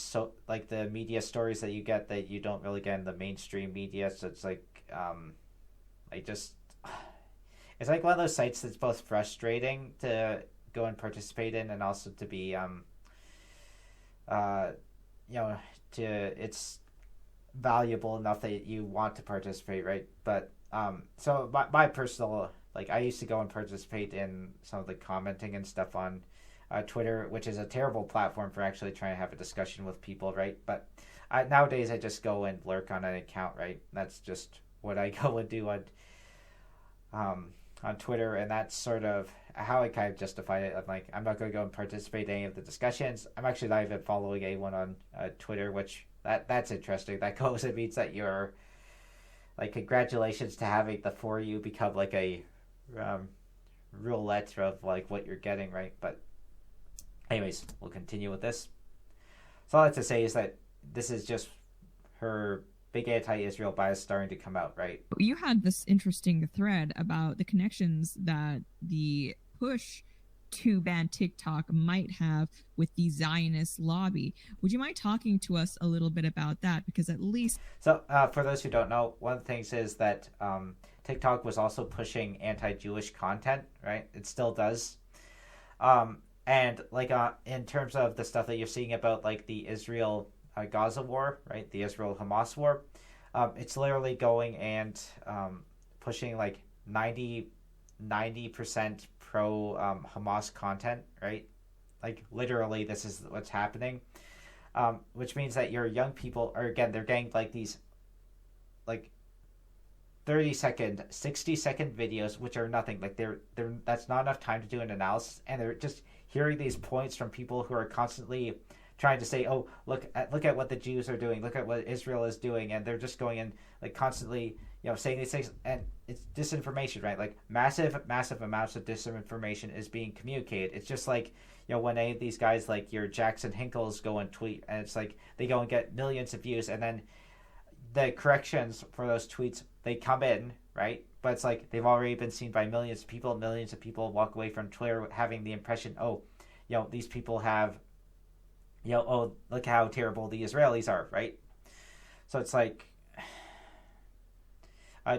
the media stories that you get that you don't really get in the mainstream media. So it's like it's like one of those sites that's both frustrating to go and participate in, and also to be it's valuable enough that you want to participate, right? But so my personal, like, I used to go and participate in some of the commenting and stuff on Twitter, which is a terrible platform for actually trying to have a discussion with people, right? But nowadays I just go and lurk on an account, right? That's just what I go and do on Twitter, and that's sort of how I kind of justify it. I'm like, I'm not going to go and participate in any of the discussions. I'm actually not even following anyone on Twitter, which that's interesting. That goes, it means that you're like, congratulations to having the For You become like a roulette of like what you're getting, right? But anyways, we'll continue with this. So all I have to say is that this is just her big anti-Israel bias starting to come out, right? You had this interesting thread about the connections that the push to ban TikTok might have with the Zionist lobby. Would you mind talking to us a little bit about that? Because at least... So for those who don't know, one of the things is that TikTok was also pushing anti-Jewish content, right? It still does. And like in terms of the stuff that you're seeing about like the Israel Gaza war, right? The Israel Hamas war. It's literally going and pushing like 90% pro Hamas content, right? like literally this is what's happening, which means that your young people are, again, they're getting like these like 30-second, 60-second videos, which are nothing. Like they're that's not enough time to do an analysis, and they're just hearing these points from people who are constantly trying to say, "Oh, look at what the Jews are doing. Look at what Israel is doing," and they're just going in like constantly, saying these things, and it's disinformation, right? Like massive amounts of disinformation is being communicated. It's just like, when any of these guys like your Jackson Hinkles go and tweet, and it's like they go and get millions of views, and then the corrections for those tweets, they come in, right? But it's like they've already been seen by millions of people. Millions of people walk away from Twitter having the impression, oh, these people have, oh, look how terrible the Israelis are, right? So it's like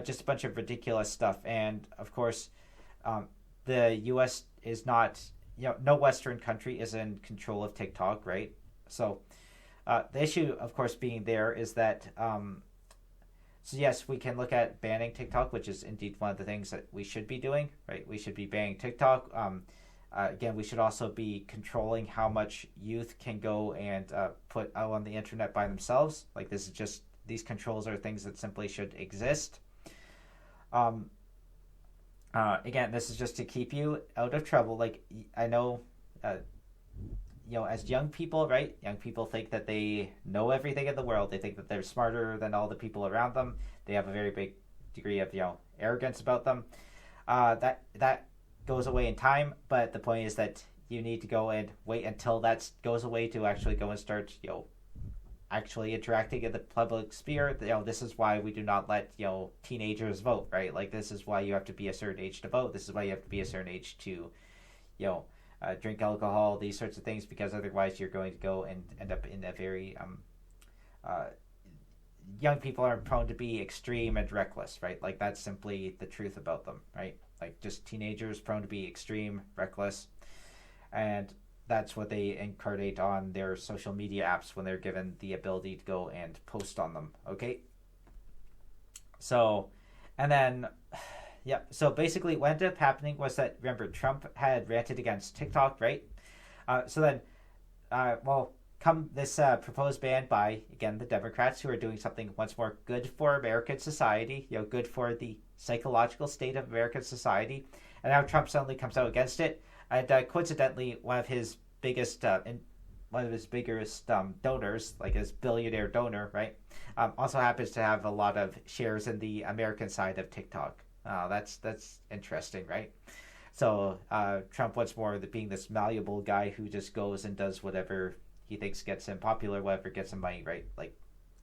just a bunch of ridiculous stuff. And of course, the U.S. is not, no Western country is in control of TikTok, right? So the issue, of course, being there is that, so yes, we can look at banning TikTok, which is indeed one of the things that we should be doing, right? We should be banning TikTok. Again, we should also be controlling how much youth can go and put out on the internet by themselves. Like this is just, these controls are things that simply should exist. Again, this is just to keep you out of trouble. Like I know, as young people, right? Young people think that they know everything in the world. They think that they're smarter than all the people around them. They have a very big degree of, arrogance about them. That goes away in time, but the point is that you need to go and wait until that goes away to actually go and start, actually interacting in the public sphere. This is why we do not let, teenagers vote, right? Like this is why you have to be a certain age to vote. This is why you have to be a certain age to, drink alcohol, these sorts of things, because otherwise you're going to go and end up in a very young people are prone to be extreme and reckless, right? Like that's simply the truth about them, right? Like just teenagers prone to be extreme, reckless, and that's what they incarnate on their social media apps when they're given the ability to go and post on them, okay? So, and then yeah, so basically what ended up happening was that, remember, Trump had ranted against TikTok, right? So then, come this proposed ban by, again, the Democrats, who are doing something once more good for American society, good for the psychological state of American society, and now Trump suddenly comes out against it. And coincidentally, one of his biggest donors, like his billionaire donor, right, also happens to have a lot of shares in the American side of TikTok. That's interesting, right? So Trump once more being this malleable guy who just goes and does whatever he thinks gets him popular, whatever gets him money, right? Like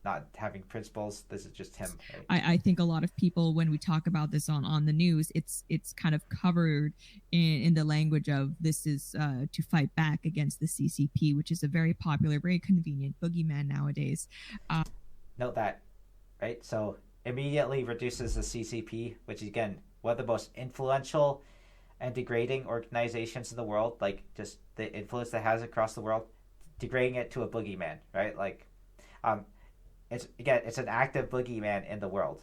not having principles. This is just him. Right? I think a lot of people, when we talk about this on the news, it's kind of covered in the language of this is to fight back against the CCP, which is a very popular, very convenient boogeyman nowadays. Note that, right? So immediately reduces the CCP, which is, again, one of the most influential and degrading organizations in the world, like just the influence that has across the world, degrading it to a boogeyman, right? Like, it's an active boogeyman in the world.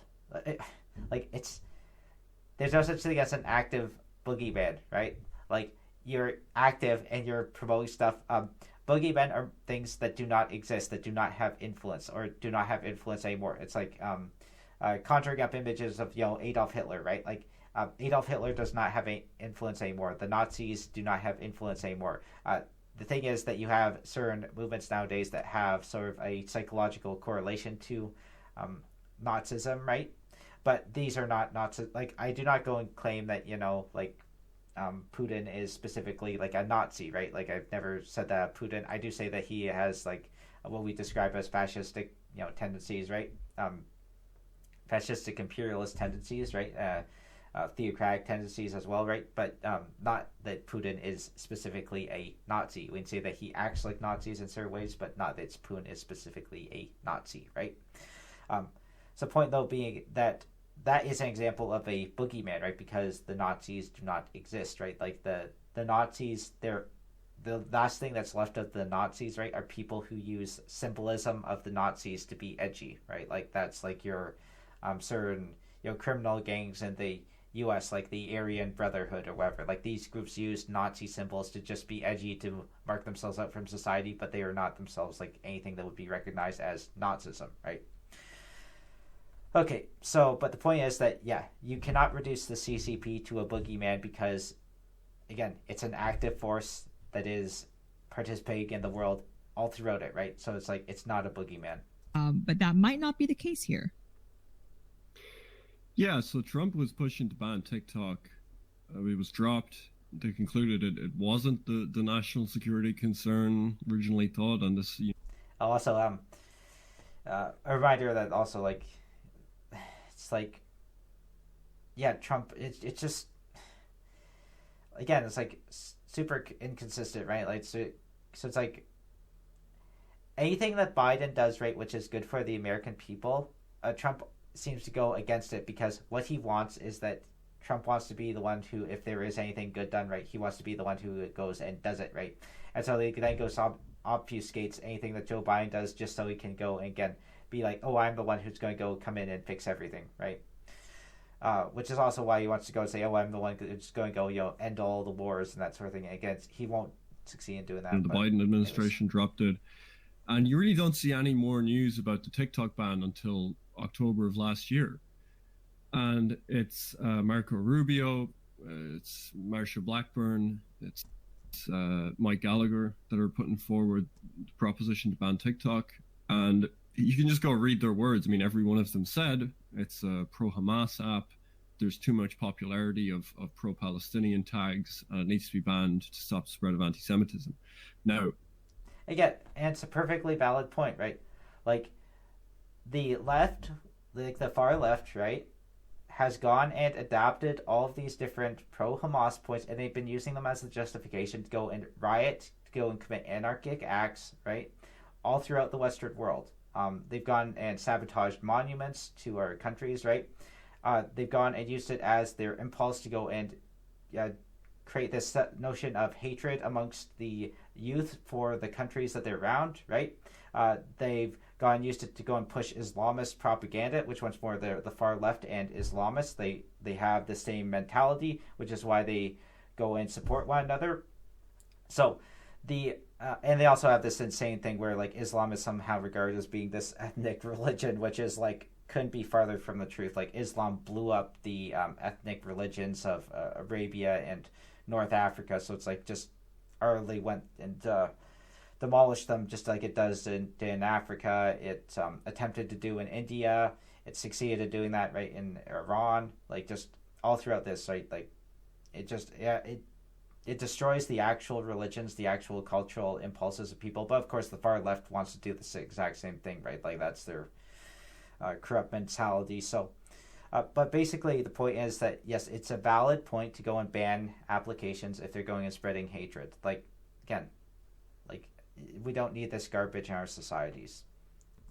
There's no such thing as an active boogeyman, right? Like, you're active and you're promoting stuff. Boogeymen are things that do not exist, that do not have influence, or do not have influence anymore. It's like conjuring up images of Adolf Hitler, right? Like Adolf Hitler does not have influence anymore. The Nazis do not have influence anymore. The thing is that you have certain movements nowadays that have sort of a psychological correlation to Nazism, right? But these are not Nazis. Like, I do not go and claim that Putin is specifically like a Nazi, right? Like, I've never said that Putin. I do say that he has like what we describe as fascistic, tendencies, right? Fascistic imperialist tendencies, right? Theocratic tendencies as well, right? But not that Putin is specifically a Nazi. We can say that he acts like Nazis in certain ways, but not that Putin is specifically a Nazi, right? So point though being that is an example of a boogeyman, right? Because the Nazis do not exist, right? Like the Nazis, the last thing that's left of the Nazis, right, are people who use symbolism of the Nazis to be edgy, right? Like that's like your certain criminal gangs in the U.S., like the Aryan Brotherhood or whatever. Like these groups use Nazi symbols to just be edgy to mark themselves out from society, but they are not themselves like anything that would be recognized as Nazism, right? Okay, so, but the point is that, yeah, you cannot reduce the CCP to a boogeyman because, again, it's an active force that is participating in the world all throughout it, right? So it's like, it's not a boogeyman. But that might not be the case here. Yeah, so Trump was pushing to ban TikTok. It was dropped. They concluded it wasn't the national security concern originally thought, and this. Also, a reminder that also, like, it's like, yeah, Trump. It's just, again, it's like super inconsistent, right? Like, so it's like anything that Biden does, right, which is good for the American people, Trump seems to go against it because what he wants is that Trump wants to be the one who, if there is anything good done right, he wants to be the one who goes and does it, right? And so he then goes obfuscates anything that Joe Biden does just so he can go and again be like, oh, I'm the one who's going to come in and fix everything, right? Which is also why he wants to go and say, oh, I'm the one who's going to go, end all the wars and that sort of thing. Again, he won't succeed in doing that. And the Biden administration dropped it. And you really don't see any more news about the TikTok ban until October of last year. And it's Marco Rubio, it's Marsha Blackburn, it's Mike Gallagher that are putting forward the proposition to ban TikTok. And you can just go read their words. I mean, every one of them said it's a pro-Hamas app. There's too much popularity of pro-Palestinian tags, and it needs to be banned to stop the spread of anti-Semitism. Now, again, and it's a perfectly valid point, right? Like, the left, like the far left, right, has gone and adapted all of these different pro-Hamas points, and they've been using them as the justification to go and riot, to go and commit anarchic acts, right, all throughout the Western world. They've gone and sabotaged monuments to our countries, right? They've gone and used it as their impulse to go and create this notion of hatred amongst the youth for the countries that they're around, right? They've gone and used it to go and push Islamist propaganda, which once more the far left and Islamists, they have the same mentality, which is why they go and support one another. So and they also have this insane thing where like Islam is somehow regarded as being this ethnic religion, which is like couldn't be farther from the truth. Like Islam blew up the ethnic religions of Arabia and North Africa, so it's like just utterly went and demolished them just like it does in Africa. It attempted to do in India. It succeeded at doing that right in Iran. Like just all throughout this, right? Like it just it destroys the actual religions, the actual cultural impulses of people. But of course, the far left wants to do the exact same thing, right? Like that's their corrupt mentality. So, but basically, the point is that yes, it's a valid point to go and ban applications if they're going and spreading hatred. Like again, like we don't need this garbage in our societies.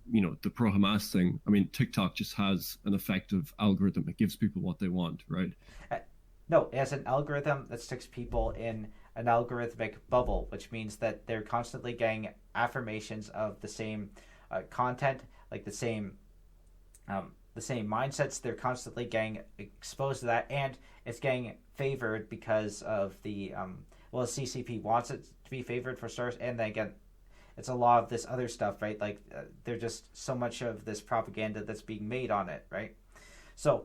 You know, the pro-Hamas thing. I mean, TikTok just has an effective algorithm. It gives people what they want, right? No, it has an algorithm that sticks people in an algorithmic bubble, which means that they're constantly getting affirmations of the same content, like the same mindsets. They're constantly getting exposed to that, and it's getting favored because of the the CCP wants it to be favored for starters, and then again, it's a lot of this other stuff, right? Like there's just so much of this propaganda that's being made on it, right? So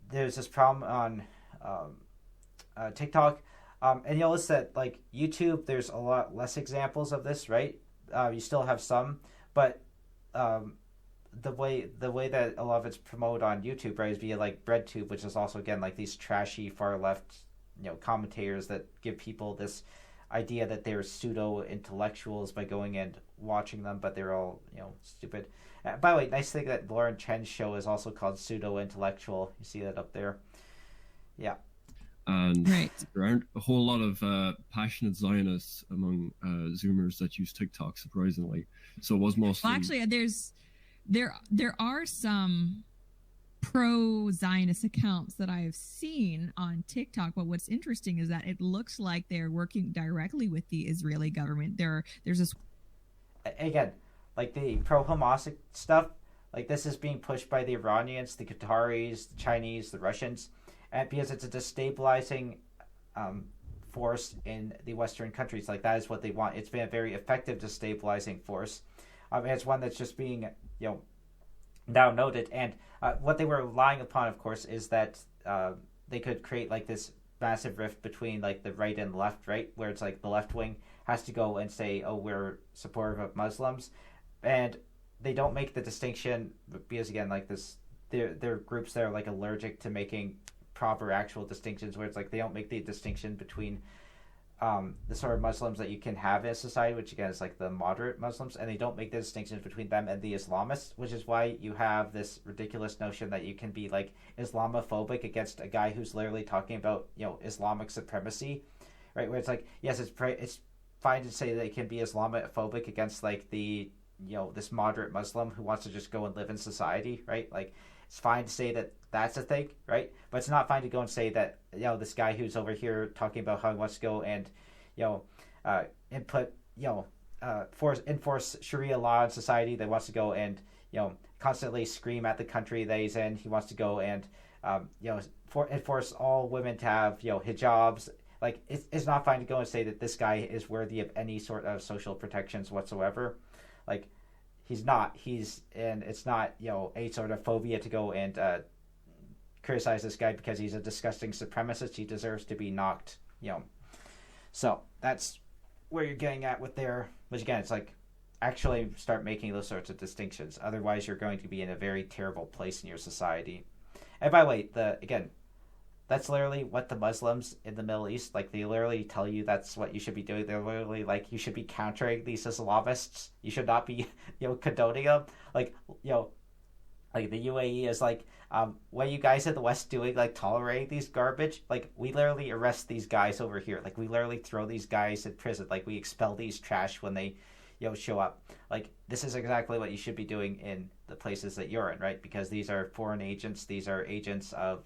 there's this problem on TikTok, and you'll notice that like YouTube, there's a lot less examples of this, right? You still have some, but the way that a lot of it's promoted on YouTube, right, is via like BreadTube, which is also again like these trashy far left, commentators that give people this idea that they're pseudo intellectuals by going and watching them, but they're all stupid. By the way, nice thing that Lauren Chen's show is also called Pseudo Intellectual. You see that up there, yeah. And there aren't a whole lot of passionate Zionists among Zoomers that use TikTok, surprisingly. So it was mostly. Well, actually, there are some pro-Zionist accounts that I've seen on TikTok, but what's interesting is that it looks like they're working directly with the Israeli government. There's this again, like the pro-Hamas stuff, like this is being pushed by the Iranians, the Qataris, the Chinese, the Russians. and because it's a destabilizing force in the Western countries. Like, that is what they want. It's been a very effective destabilizing force. And it's one that's just being, now noted. And what they were relying upon, of course, is that they could create like this massive rift between like the right and left, right? Where it's like the left wing has to go and say, oh, we're supportive of Muslims. And they don't make the distinction because, again, like this, they're groups that are like allergic to making proper actual distinctions, where it's like they don't make the distinction between the sort of Muslims that you can have in a society, which again is like the moderate Muslims, and they don't make the distinctions between them and the Islamists, which is why you have this ridiculous notion that you can be like Islamophobic against a guy who's literally talking about Islamic supremacy, right? Where it's like, yes, it's fine to say that it can be Islamophobic against like the this moderate Muslim who wants to just go and live in society, right? Like, it's fine to say that that's a thing, right? But it's not fine to go and say that this guy who's over here talking about how he wants to go and enforce Sharia law in society, that wants to go and constantly scream at the country that he's in. He wants to go and enforce all women to have hijabs. Like, it's not fine to go and say that this guy is worthy of any sort of social protections whatsoever. Like, he's not. And it's not a sort of phobia to go and criticize this guy because he's a disgusting supremacist. He deserves to be knocked. So that's where you're getting at with there. Which again, it's like, actually start making those sorts of distinctions. Otherwise, you're going to be in a very terrible place in your society. And by the way, that's literally what the Muslims in the Middle East, like, they literally tell you that's what you should be doing. They're literally like, you should be countering these Islamists. You should not be, condoning them. Like, like the UAE is like, what are you guys in the West doing, like, tolerating these garbage? Like, we literally arrest these guys over here. Like, we literally throw these guys in prison. Like, we expel these trash when they, show up. Like, this is exactly what you should be doing in the places that you're in, right? Because these are foreign agents. These are agents of,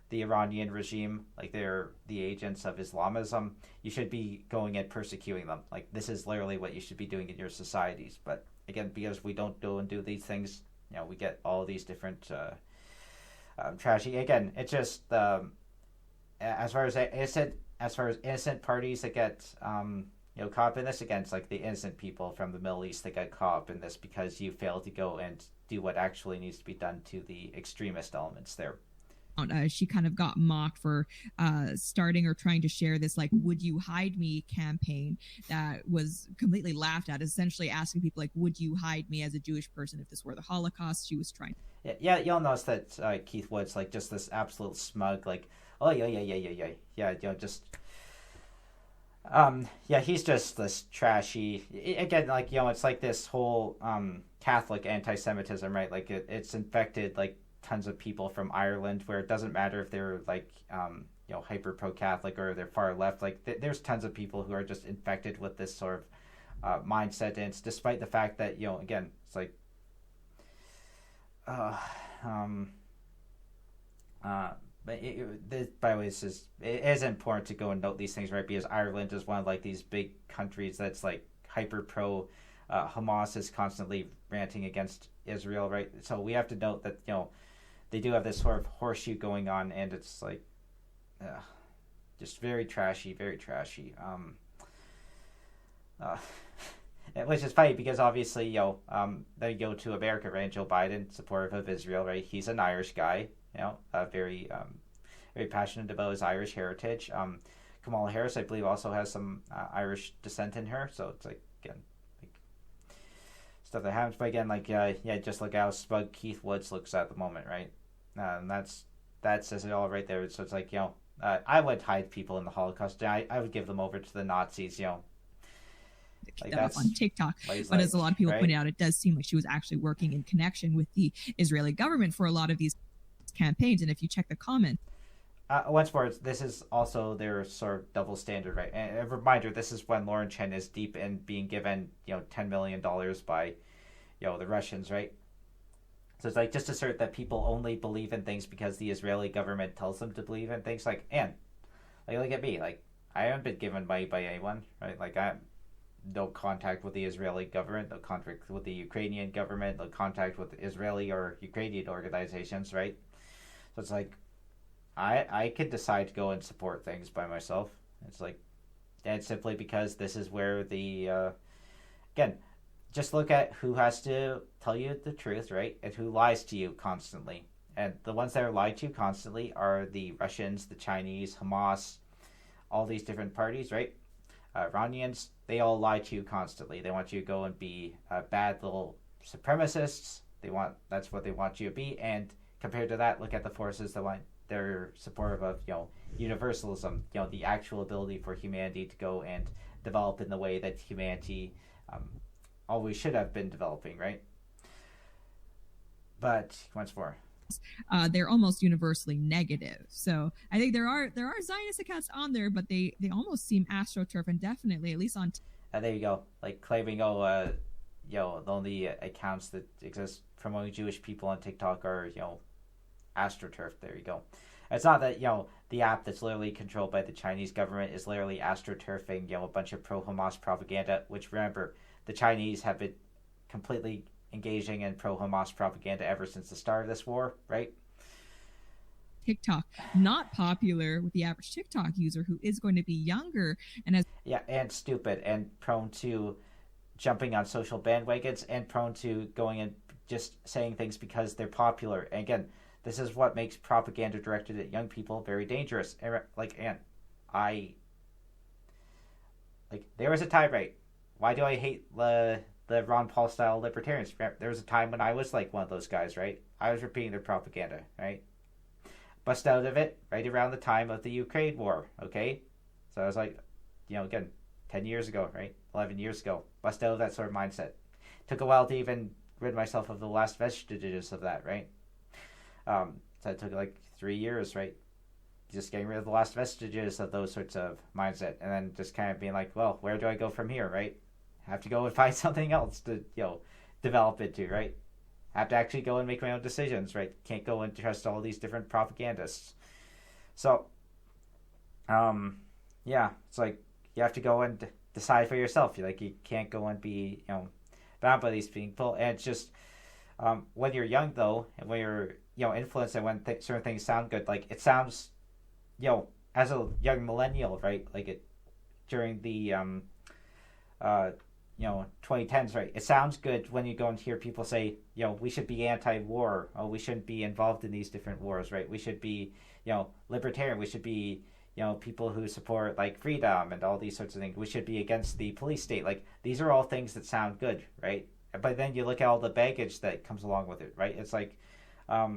the Iranian regime, like, they're the agents of Islamism. You should be going and persecuting them. Like, this is literally what you should be doing in your societies. But again, because we don't go and do these things, we get all these different trashy. Again, it's just as far as innocent parties that get caught up in this, again, it's like the innocent people from the Middle East that get caught up in this because you fail to go and do what actually needs to be done to the extremist elements there. She kind of got mocked for starting or trying to share this, like, would you hide me campaign that was completely laughed at, essentially asking people, like, would you hide me as a Jewish person if this were the Holocaust? She was trying. Yeah, you'll notice that Keith Wood's like just this absolute smug, like, oh, yeah, just... he's just this trashy... Again, like, it's like this whole Catholic anti-Semitism, right? Like, it's infected, like, tons of people from Ireland, where it doesn't matter if they're like hyper pro-Catholic or they're far left. Like, there's tons of people who are just infected with this sort of mindset, and it's despite the fact that again, it's like but by the way, it is important to go and note these things, right? Because Ireland is one of like these big countries that's like hyper pro Hamas, is constantly ranting against Israel, right? So we have to note that they do have this sort of horseshoe going on, and it's like just very trashy, very trashy. Which is funny because obviously, they go to America, right? Joe Biden, supportive of Israel, right? He's an Irish guy, very very passionate about his Irish heritage. Kamala Harris, I believe, also has some Irish descent in her, so it's like, again, like, stuff that happens. But again, like, just look how smug Keith Woods looks at the moment, right? And that says it all right there. So it's like, I would hide people in the Holocaust. I would give them over to the Nazis, Like, that's on TikTok. But as a lot of people pointed out, it does seem like she was actually working in connection with the Israeli government for a lot of these campaigns. And if you check the comments, once more, this is also their sort of double standard, right? And a reminder, this is when Lauren Chen is deep in being given, $10 million by, the Russians, right? So it's like, just assert that people only believe in things because the Israeli government tells them to believe in things. Like, and like, look at me, like, I haven't been given money by anyone, right? Like, I have no contact with the Israeli government, no contact with the Ukrainian government, no contact with Israeli or Ukrainian organizations, right? So it's like, I could decide to go and support things by myself. It's like, and simply because this is where the again, just look at who has to tell you the truth, right? And who lies to you constantly. And the ones that are lied to constantly are the Russians, the Chinese, Hamas, all these different parties, right? Iranians, they all lie to you constantly. They want you to go and be bad little supremacists. That's what they want you to be. And compared to that, look at the forces that they're supportive of, universalism, the actual ability for humanity to go and develop in the way that humanity always should have been developing, right? But once more, they're almost universally negative. So I think there are Zionist accounts on there, but they almost seem astroturf, and definitely, at least on there you go, like claiming the only accounts that exist promoting Jewish people on TikTok are astroturf. There you go. It's not that the app that's literally controlled by the Chinese government is literally astroturfing a bunch of pro-Hamas propaganda, which, remember, the Chinese have been completely engaging in pro-Hamas propaganda ever since the start of this war, right? TikTok, not popular with the average TikTok user who is going to be younger and stupid and prone to jumping on social bandwagons and prone to going and just saying things because they're popular. And again, this is what makes propaganda directed at young people very dangerous. And there was a time, right? Why do I hate the Ron Paul style libertarians? There was a time when I was like one of those guys, right? I was repeating their propaganda, right? Bust out of it right around the time of the Ukraine war, okay? So I was like, again, 10 years ago, right? 11 years ago. Bust out of that sort of mindset. Took a while to even rid myself of the last vestiges of that, right? So it took like 3 years, right? Just getting rid of the last vestiges of those sorts of mindset, and then just kind of being like, well, where do I go from here, right? Have to go and find something else to, develop into, right? Have to actually go and make my own decisions, right? Can't go and trust all these different propagandists. So, it's like you have to go and decide for yourself. You can't go and be, bound by these people. And it's just, when you're young, though, and when you're, influenced, and when certain things sound good, like it sounds, as a young millennial, right? During the, 2010s, right? It sounds good when you go and hear people say, we should be anti-war. Oh, we shouldn't be involved in these different wars, right? We should be, libertarian. We should be, people who support freedom and all these sorts of things. We should be against the police state. These are all things that sound good, right? But then you look at all the baggage that comes along with it, right? It's like I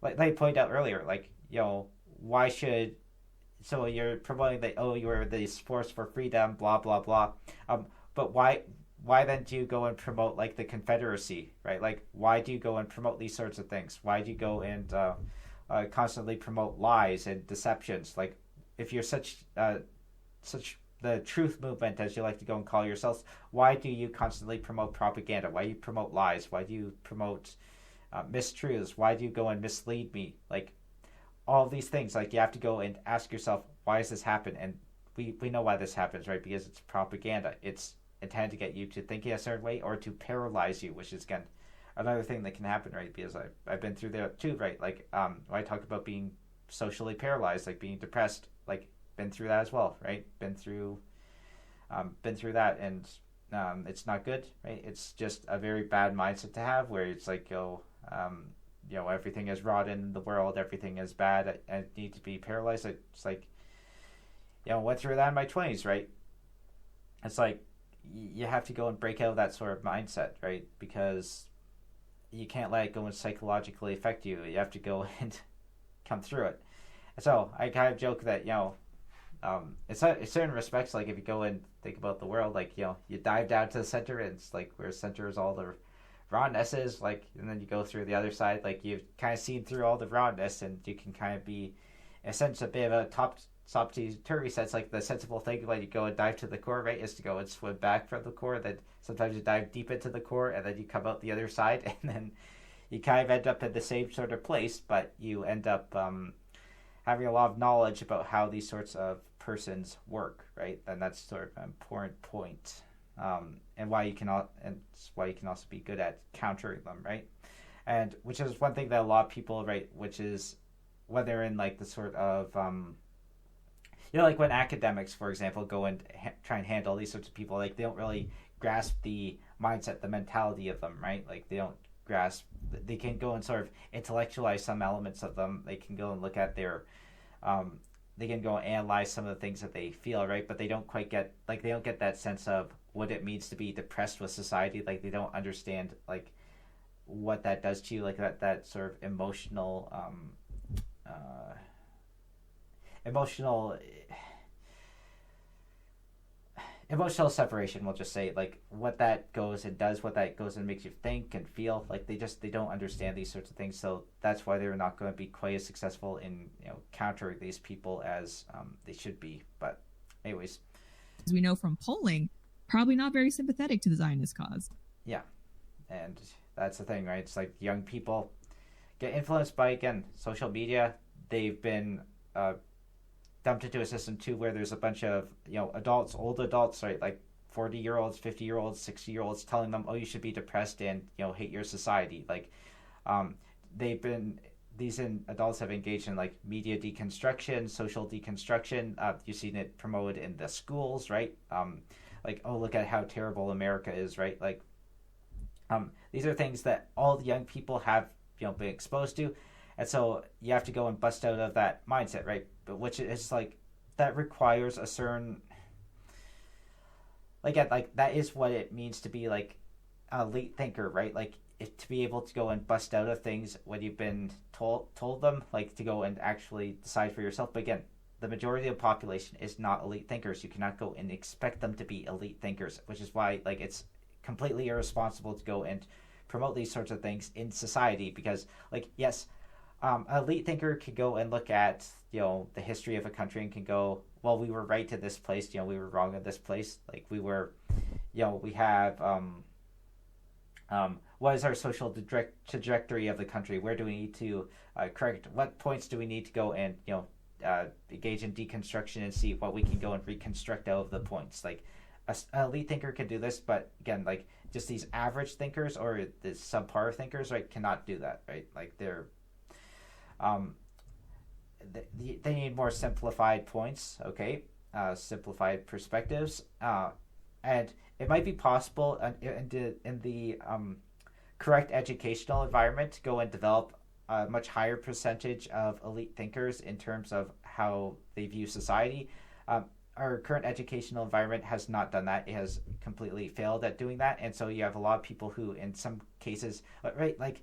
pointed out earlier, why should, so you're promoting that, you're this force for freedom, blah, blah, blah. But why then do you go and promote the Confederacy, right? Why do you go and promote these sorts of things? Why do you go and constantly promote lies and deceptions? If you're such the truth movement, as you like to go and call yourselves, why do you constantly promote propaganda? Why do you promote lies? Why do you promote mistruths? Why do you go and mislead me? All of these things, you have to go and ask yourself, why does this happen? And we know why this happens, right? Because it's propaganda. It's intended to get you to think in a certain way or to paralyze you, which is, again, another thing that can happen, right? Because I've been through that too, right? When I talk about being socially paralyzed, being depressed, been through that as well, right? Been through that, and it's not good, right? It's just a very bad mindset to have, where it's everything is rotten in the world, everything is bad, I need to be paralyzed. It's went through that in my 20s, right? It's you have to go and break out of that sort of mindset, right? Because you can't let it go and psychologically affect you. You have to go and come through it. So I kind of joke that, in certain respects, if you go and think about the world, you dive down to the center, and it's where the center is all the rawness is, and then you go through the other side, you've kind of seen through all the rawness, and you can kind of be, in a sense, a bit of a topsy-turvy sense. The sensible thing when you go and dive to the core, right, is to go and swim back from the core. Then sometimes you dive deep into the core, and then you come out the other side, and then you kind of end up in the same sort of place, but you end up having a lot of knowledge about how these sorts of persons work, right? And that's sort of an important point, and why you can also be good at countering them, right? And which is one thing that a lot of people, right, which is when they're in like the sort of like when academics, for example, go and try and handle these sorts of people, like they don't really grasp the mindset, the mentality of them, right? Like they don't grasp. They can go and sort of intellectualize some elements of them. They can go and look at their they can go and analyze some of the things that they feel, right? But they don't quite get, like, they don't get that sense of what it means to be depressed with society. Like they don't understand like what that does to you, like that sort of emotional emotional separation, we'll just say, like what that goes and does, what that goes and makes you think and feel. Like they don't understand these sorts of things, so that's why they're not going to be quite as successful in countering these people as they should be. But anyways, as we know from polling, probably not very sympathetic to the Zionist cause. Yeah, and that's the thing, right? It's like young people get influenced by, again, social media. They've been dumped into a system too where there's a bunch of adults, old adults, right, like 40-year-olds, 50-year-olds, 60-year-olds telling them, oh, you should be depressed and hate your society. Like these adults have engaged in like media deconstruction, social deconstruction. You've seen it promoted in the schools, right? Like, oh, look at how terrible America is, right? Like these are things that all the young people have been exposed to, and so you have to go and bust out of that mindset, right? But which is like, that requires a certain, like that is what it means to be like an elite thinker, right? Like to be able to go and bust out of things when you've been told them, like to go and actually decide for yourself. But again, the majority of the population is not elite thinkers. You cannot go and expect them to be elite thinkers, which is why like it's completely irresponsible to go and promote these sorts of things in society. Because like, yes, an elite thinker could go and look at the history of a country and can go, well, we were right to this place, we were wrong in this place. Like we were, we have what is our social trajectory of the country? Where do we need to correct? What points do we need to go and engage in deconstruction and see what we can go and reconstruct out of the points? Like an elite thinker can do this, but again, like just these average thinkers or the subpar thinkers, right, cannot do that, right? Like they're they need more simplified points, okay, simplified perspectives, and it might be possible in the correct educational environment to go and develop a much higher percentage of elite thinkers in terms of how they view society. Our current educational environment has not done that. It has completely failed at doing that, and so you have a lot of people who, in some cases, right, like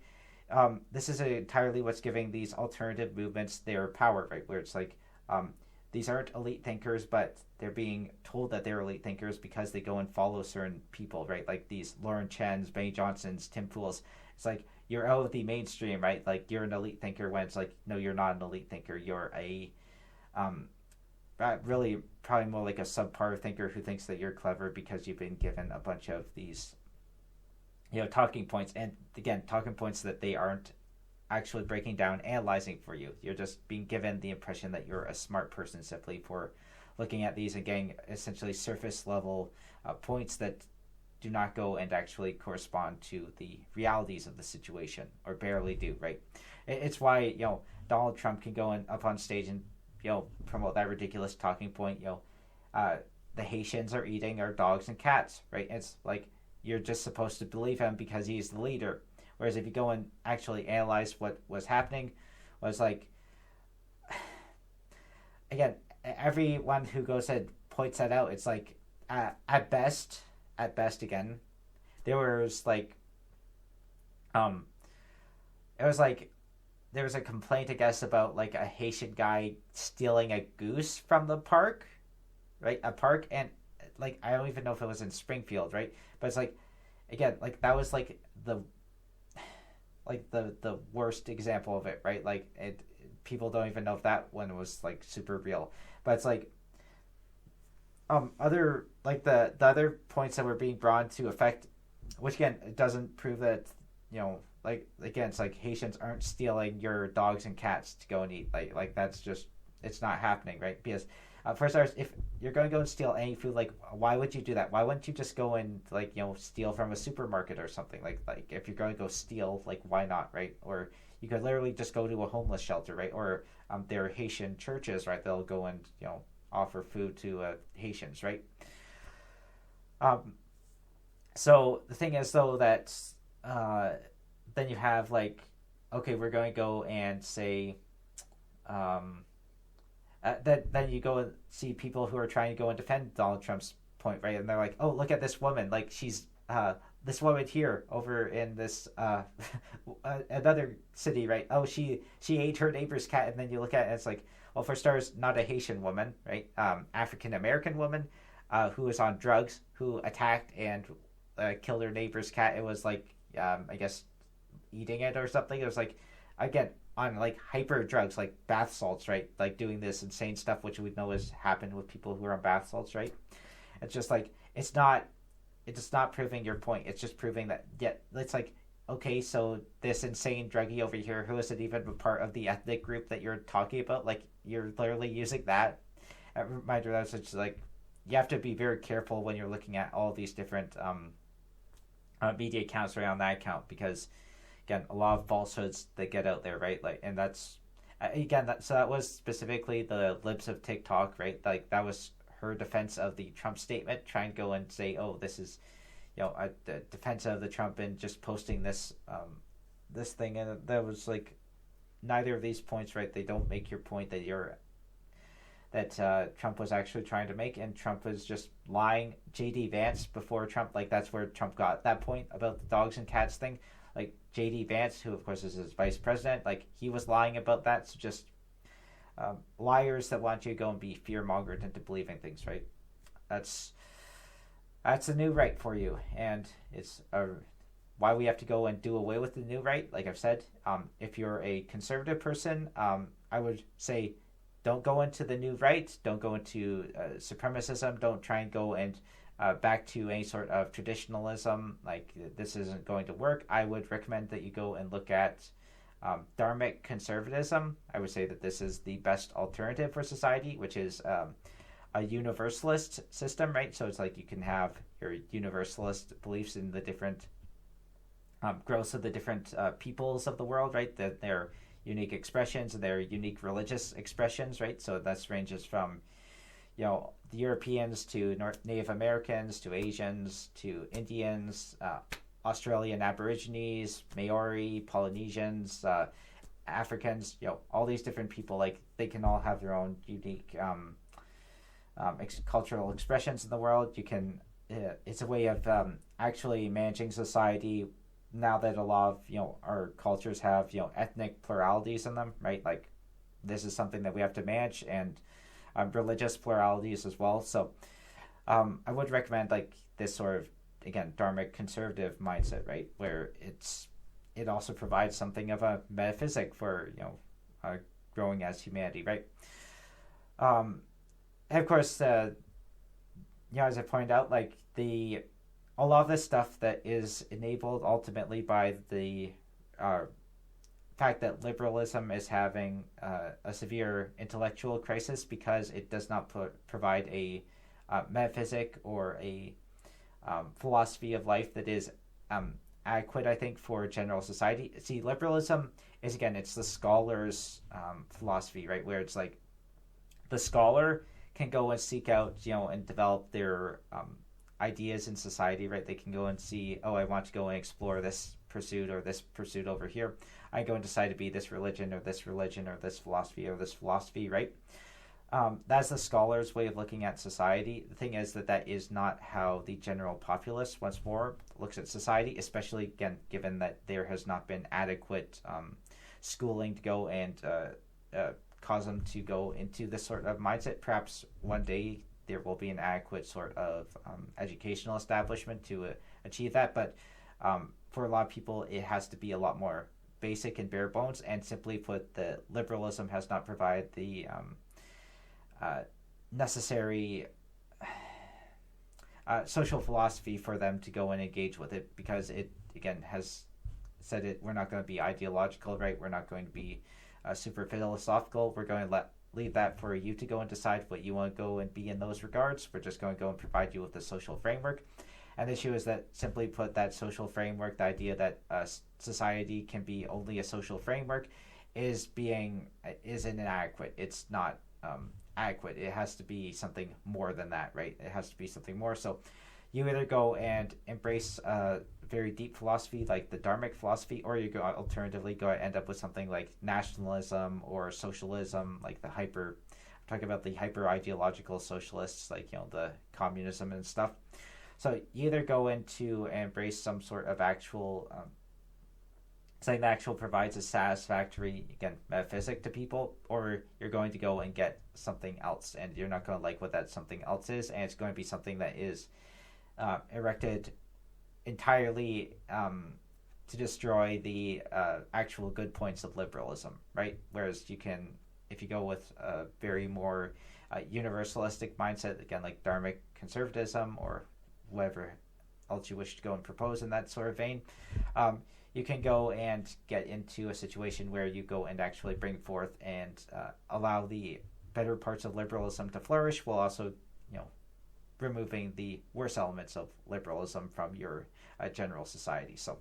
this is entirely what's giving these alternative movements their power, right? Where it's like these aren't elite thinkers, but they're being told that they're elite thinkers because they go and follow certain people, right? Like these Lauren Chens, Benny Johnsons, Tim Pools. It's like you're out of the mainstream, right? Like you're an elite thinker, when it's like, no, you're not an elite thinker. You're a really probably more like a subpar thinker who thinks that you're clever because you've been given a bunch of these talking points, and again, talking points that they aren't actually breaking down, analyzing for you. You're just being given the impression that you're a smart person simply for looking at these and getting essentially surface level points that do not go and actually correspond to the realities of the situation, or barely do, right? It's why Donald Trump can go up on stage and promote that ridiculous talking point. The Haitians are eating our dogs and cats, right? It's like, you're just supposed to believe him because he's the leader. Whereas if you go and actually analyze what was happening, was like, again, everyone who goes and points that out, it's like, at best, again, there was like, there was a complaint, I guess, about like a Haitian guy stealing a goose from the park, right? A park, and like, I don't even know if it was in Springfield, right? But it's like, again, like that was like the worst example of it, right? Like people don't even know if that one was like super real. But it's like other, like the other points that were being brought to effect, which again, it doesn't prove that like, again, it's like Haitians aren't stealing your dogs and cats to go and eat. Like that's just, it's not happening, right? Because For starters, if you're going to go and steal any food, like, why would you do that? Why wouldn't you just go and, like, steal from a supermarket or something? Like if you're going to go steal, like, why not, right? Or you could literally just go to a homeless shelter, right? Or there are Haitian churches, right? They'll go and, offer food to Haitians, right? So the thing is, though, that then you have, like, okay, we're going to go and say, then you go and see people who are trying to go and defend Donald Trump's point, right? And they're like, oh, look at this woman, like, she's this woman here over in this another city, right? Oh, she ate her neighbor's cat. And then you look at it and it's like, well, for starters, not a Haitian woman, right? African American woman who was on drugs, who attacked and killed her neighbor's cat. It was like, I guess, eating it or something. It was like, again, on like hyper drugs, like bath salts, right? Like doing this insane stuff, which we know has happened with people who are on bath salts, right? It's just like, it's not proving your point. It's just proving that, yeah, it's like, okay, so this insane druggie over here who isn't even a part of the ethnic group that you're talking about, like, you're literally using that. A reminder that it's like, you have to be very careful when you're looking at all these different media accounts right on that account, because again, a lot of falsehoods that get out there, right? Like, and that's again, that was specifically the libs of TikTok, right? Like, that was her defense of the Trump statement, trying to go and say, oh, this is, a defense of the Trump, and just posting this this thing, and that was like, neither of these points, right? They don't make your point that Trump was actually trying to make, and Trump was just lying. J.D. Vance before Trump, like, that's where Trump got that point about the dogs and cats thing. Like, J.D. Vance, who of course is his vice president, like, he was lying about that. So just liars that want you to go and be fear-mongered into believing things, right? That's the new right for you, and it's why we have to go and do away with the new right. Like I've said, if you're a conservative person, I would say, don't go into the new right. Don't go into supremacism. Don't try and go and back to any sort of traditionalism. Like, this isn't going to work. I would recommend that you go and look at dharmic conservatism. I would say that this is the best alternative for society, which is a universalist system, right? So it's like, you can have your universalist beliefs in the different growths of the different peoples of the world, right? That they're unique expressions and their unique religious expressions, right? So that ranges from, the Europeans to Native Americans to Asians to Indians, Australian Aborigines, Maori, Polynesians, Africans, all these different people, like, they can all have their own unique cultural expressions in the world. You can, it's a way of actually managing society now that a lot of, our cultures have, ethnic pluralities in them, right? Like, this is something that we have to manage, and religious pluralities as well. So I would recommend, like, this sort of, again, dharmic conservative mindset, right? Where it also provides something of a metaphysic for, growing as humanity, right? And of course, as I pointed out, like, a lot of this stuff that is enabled ultimately by the fact that liberalism is having a severe intellectual crisis, because it does not provide a metaphysic or a philosophy of life that is adequate, I think, for general society. See, liberalism is, again, it's the scholar's philosophy, right? Where it's like, the scholar can go and seek out, and develop their ideas in society, right? They can go and see, oh, I want to go and explore this pursuit or this pursuit over here. I go and decide to be this religion or this religion or this philosophy, right? That's the scholar's way of looking at society. The thing is that is not how the general populace, once more, looks at society, especially, again, given that there has not been adequate schooling to go and cause them to go into this sort of mindset. Perhaps one day there will be an adequate sort of educational establishment to achieve that, but for a lot of people, it has to be a lot more basic and bare bones, and simply put, the liberalism has not provided the necessary social philosophy for them to go and engage with it, because it, again, has said we're not going to be ideological, right? We're not going to be super philosophical. We're going to let leave that for you to go and decide what you want to go and be in those regards. We're just going to go and provide you with the social framework. And the issue is that, simply put, that social framework, the idea that society can be only a social framework, is inadequate. It's not adequate. It has to be something more than that, right? It has to be something more. So you either go and embrace very deep philosophy like the Dharmic philosophy, or you go alternatively go and end up with something like nationalism or socialism, like I'm talking about the hyper ideological socialists, like, you know, the communism and stuff. So you either go into embrace some sort of actual something that actually provides a satisfactory, again, metaphysic to people, or you're going to go and get something else, and you're not going to like what that something else is, and it's going to be something that is erected entirely to destroy the actual good points of liberalism, right? Whereas if you go with a very more universalistic mindset, again, like Dharmic conservatism or whatever else you wish to go and propose in that sort of vein, you can go and get into a situation where you go and actually bring forth and allow the better parts of liberalism to flourish, while also, you know, removing the worst elements of liberalism from your general society. So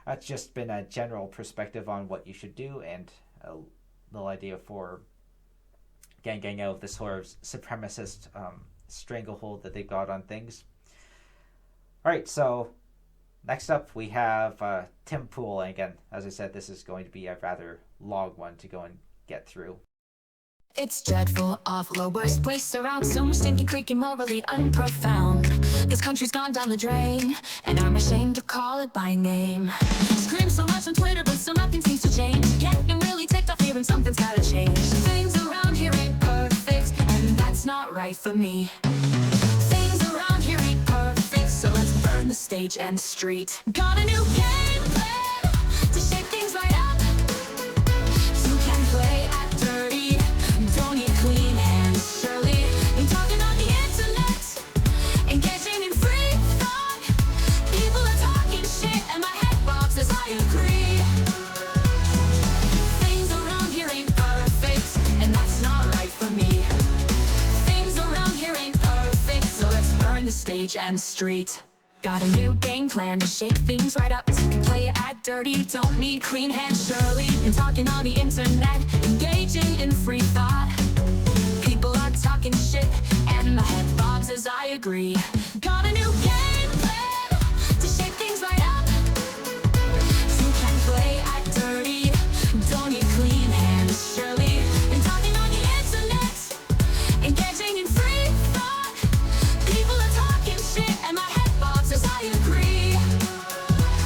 that's just been a general perspective on what you should do, and a little idea for getting out of this sort of supremacist stranglehold that they've got on things. All right, so next up we have Tim Pool. And again, as I said, this is going to be a rather long one to go and get through. It's dreadful, awful, worst place around. So much stinky, creaky, morally unprofound. This country's gone down the drain, and I'm ashamed to call it by name. Scream so much on Twitter, but still nothing seems to change. Getting really ticked off hearing something's gotta change. Things around here ain't perfect, and that's not right for me. Things around here ain't perfect, so let's burn the stage and the street. Got a new game plan to shake things right up. You can play at dirty, don't need clean hands, surely. I'm talking on the internet, engaging in free thought. People are talking shit, and my head bobs as I agree. Things around here ain't perfect, and that's not right for me. Things around here ain't perfect, so let's burn the stage and the street. Got a new game plan to shake things right up. You can play it at dirty, don't need clean hands, surely. And talking on the internet, engaging in free thought. People are talking shit, and my head bobs as I agree. Got a new game plan to shake things right up. You can play at dirty, don't need clean hands, surely. And talking on the internet, engaging in free thought. People are talking shit, and my head bobs as I agree.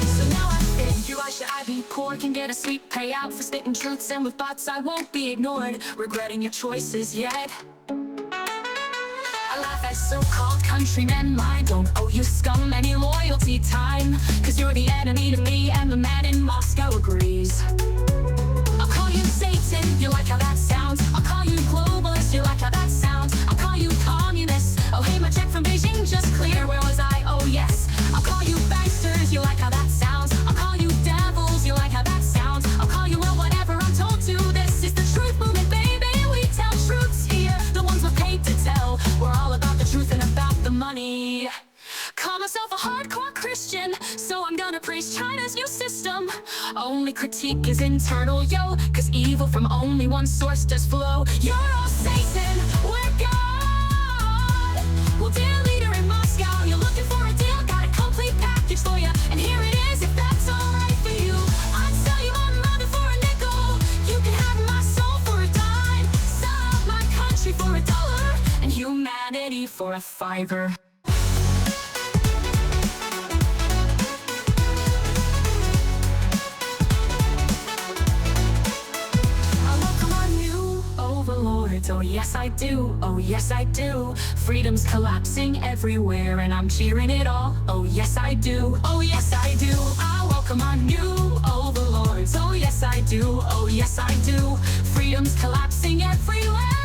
So now I figure, why should I be poor? Can get a sweet payout for spitting truths, and with bots I won't be ignored. Regretting your choices yet? I laugh at so-called countrymen. I don't owe you scum any loyalty time, cause you're the enemy to me, and the man in Moscow agrees. I'll call you Satan, you like how that sounds. I'll call you globalist, you like how that sounds. I'll call you communist. Oh hey, my check from Beijing just clear, where was I? Oh yes. I'll call you banksters, you like how that sounds. I'll call you devils, you like how that sounds. I'll call you well, whatever I'm told to. This is the truth movement, baby. We tell truths here, the ones we're paid to tell. We're all about the truth and about the money. Call myself a hardcore Christian, so I'm gonna praise China's new system. Only critique is internal, yo, cause evil from only one source does flow. You're all Satan, we're God. Well, dear leader in Moscow, you're looking for a deal, got a complete package for you, and here it is, if that's alright for you. I'd sell you my mother for a nickel. You can have my soul for a dime. Sell out my country for $1, and humanity for $5. Overlords, oh yes I do, oh yes I do. Freedom's collapsing everywhere, and I'm cheering it all, oh yes I do, oh yes I do. I welcome our new overlords, oh yes I do, oh yes I do. Freedom's collapsing everywhere.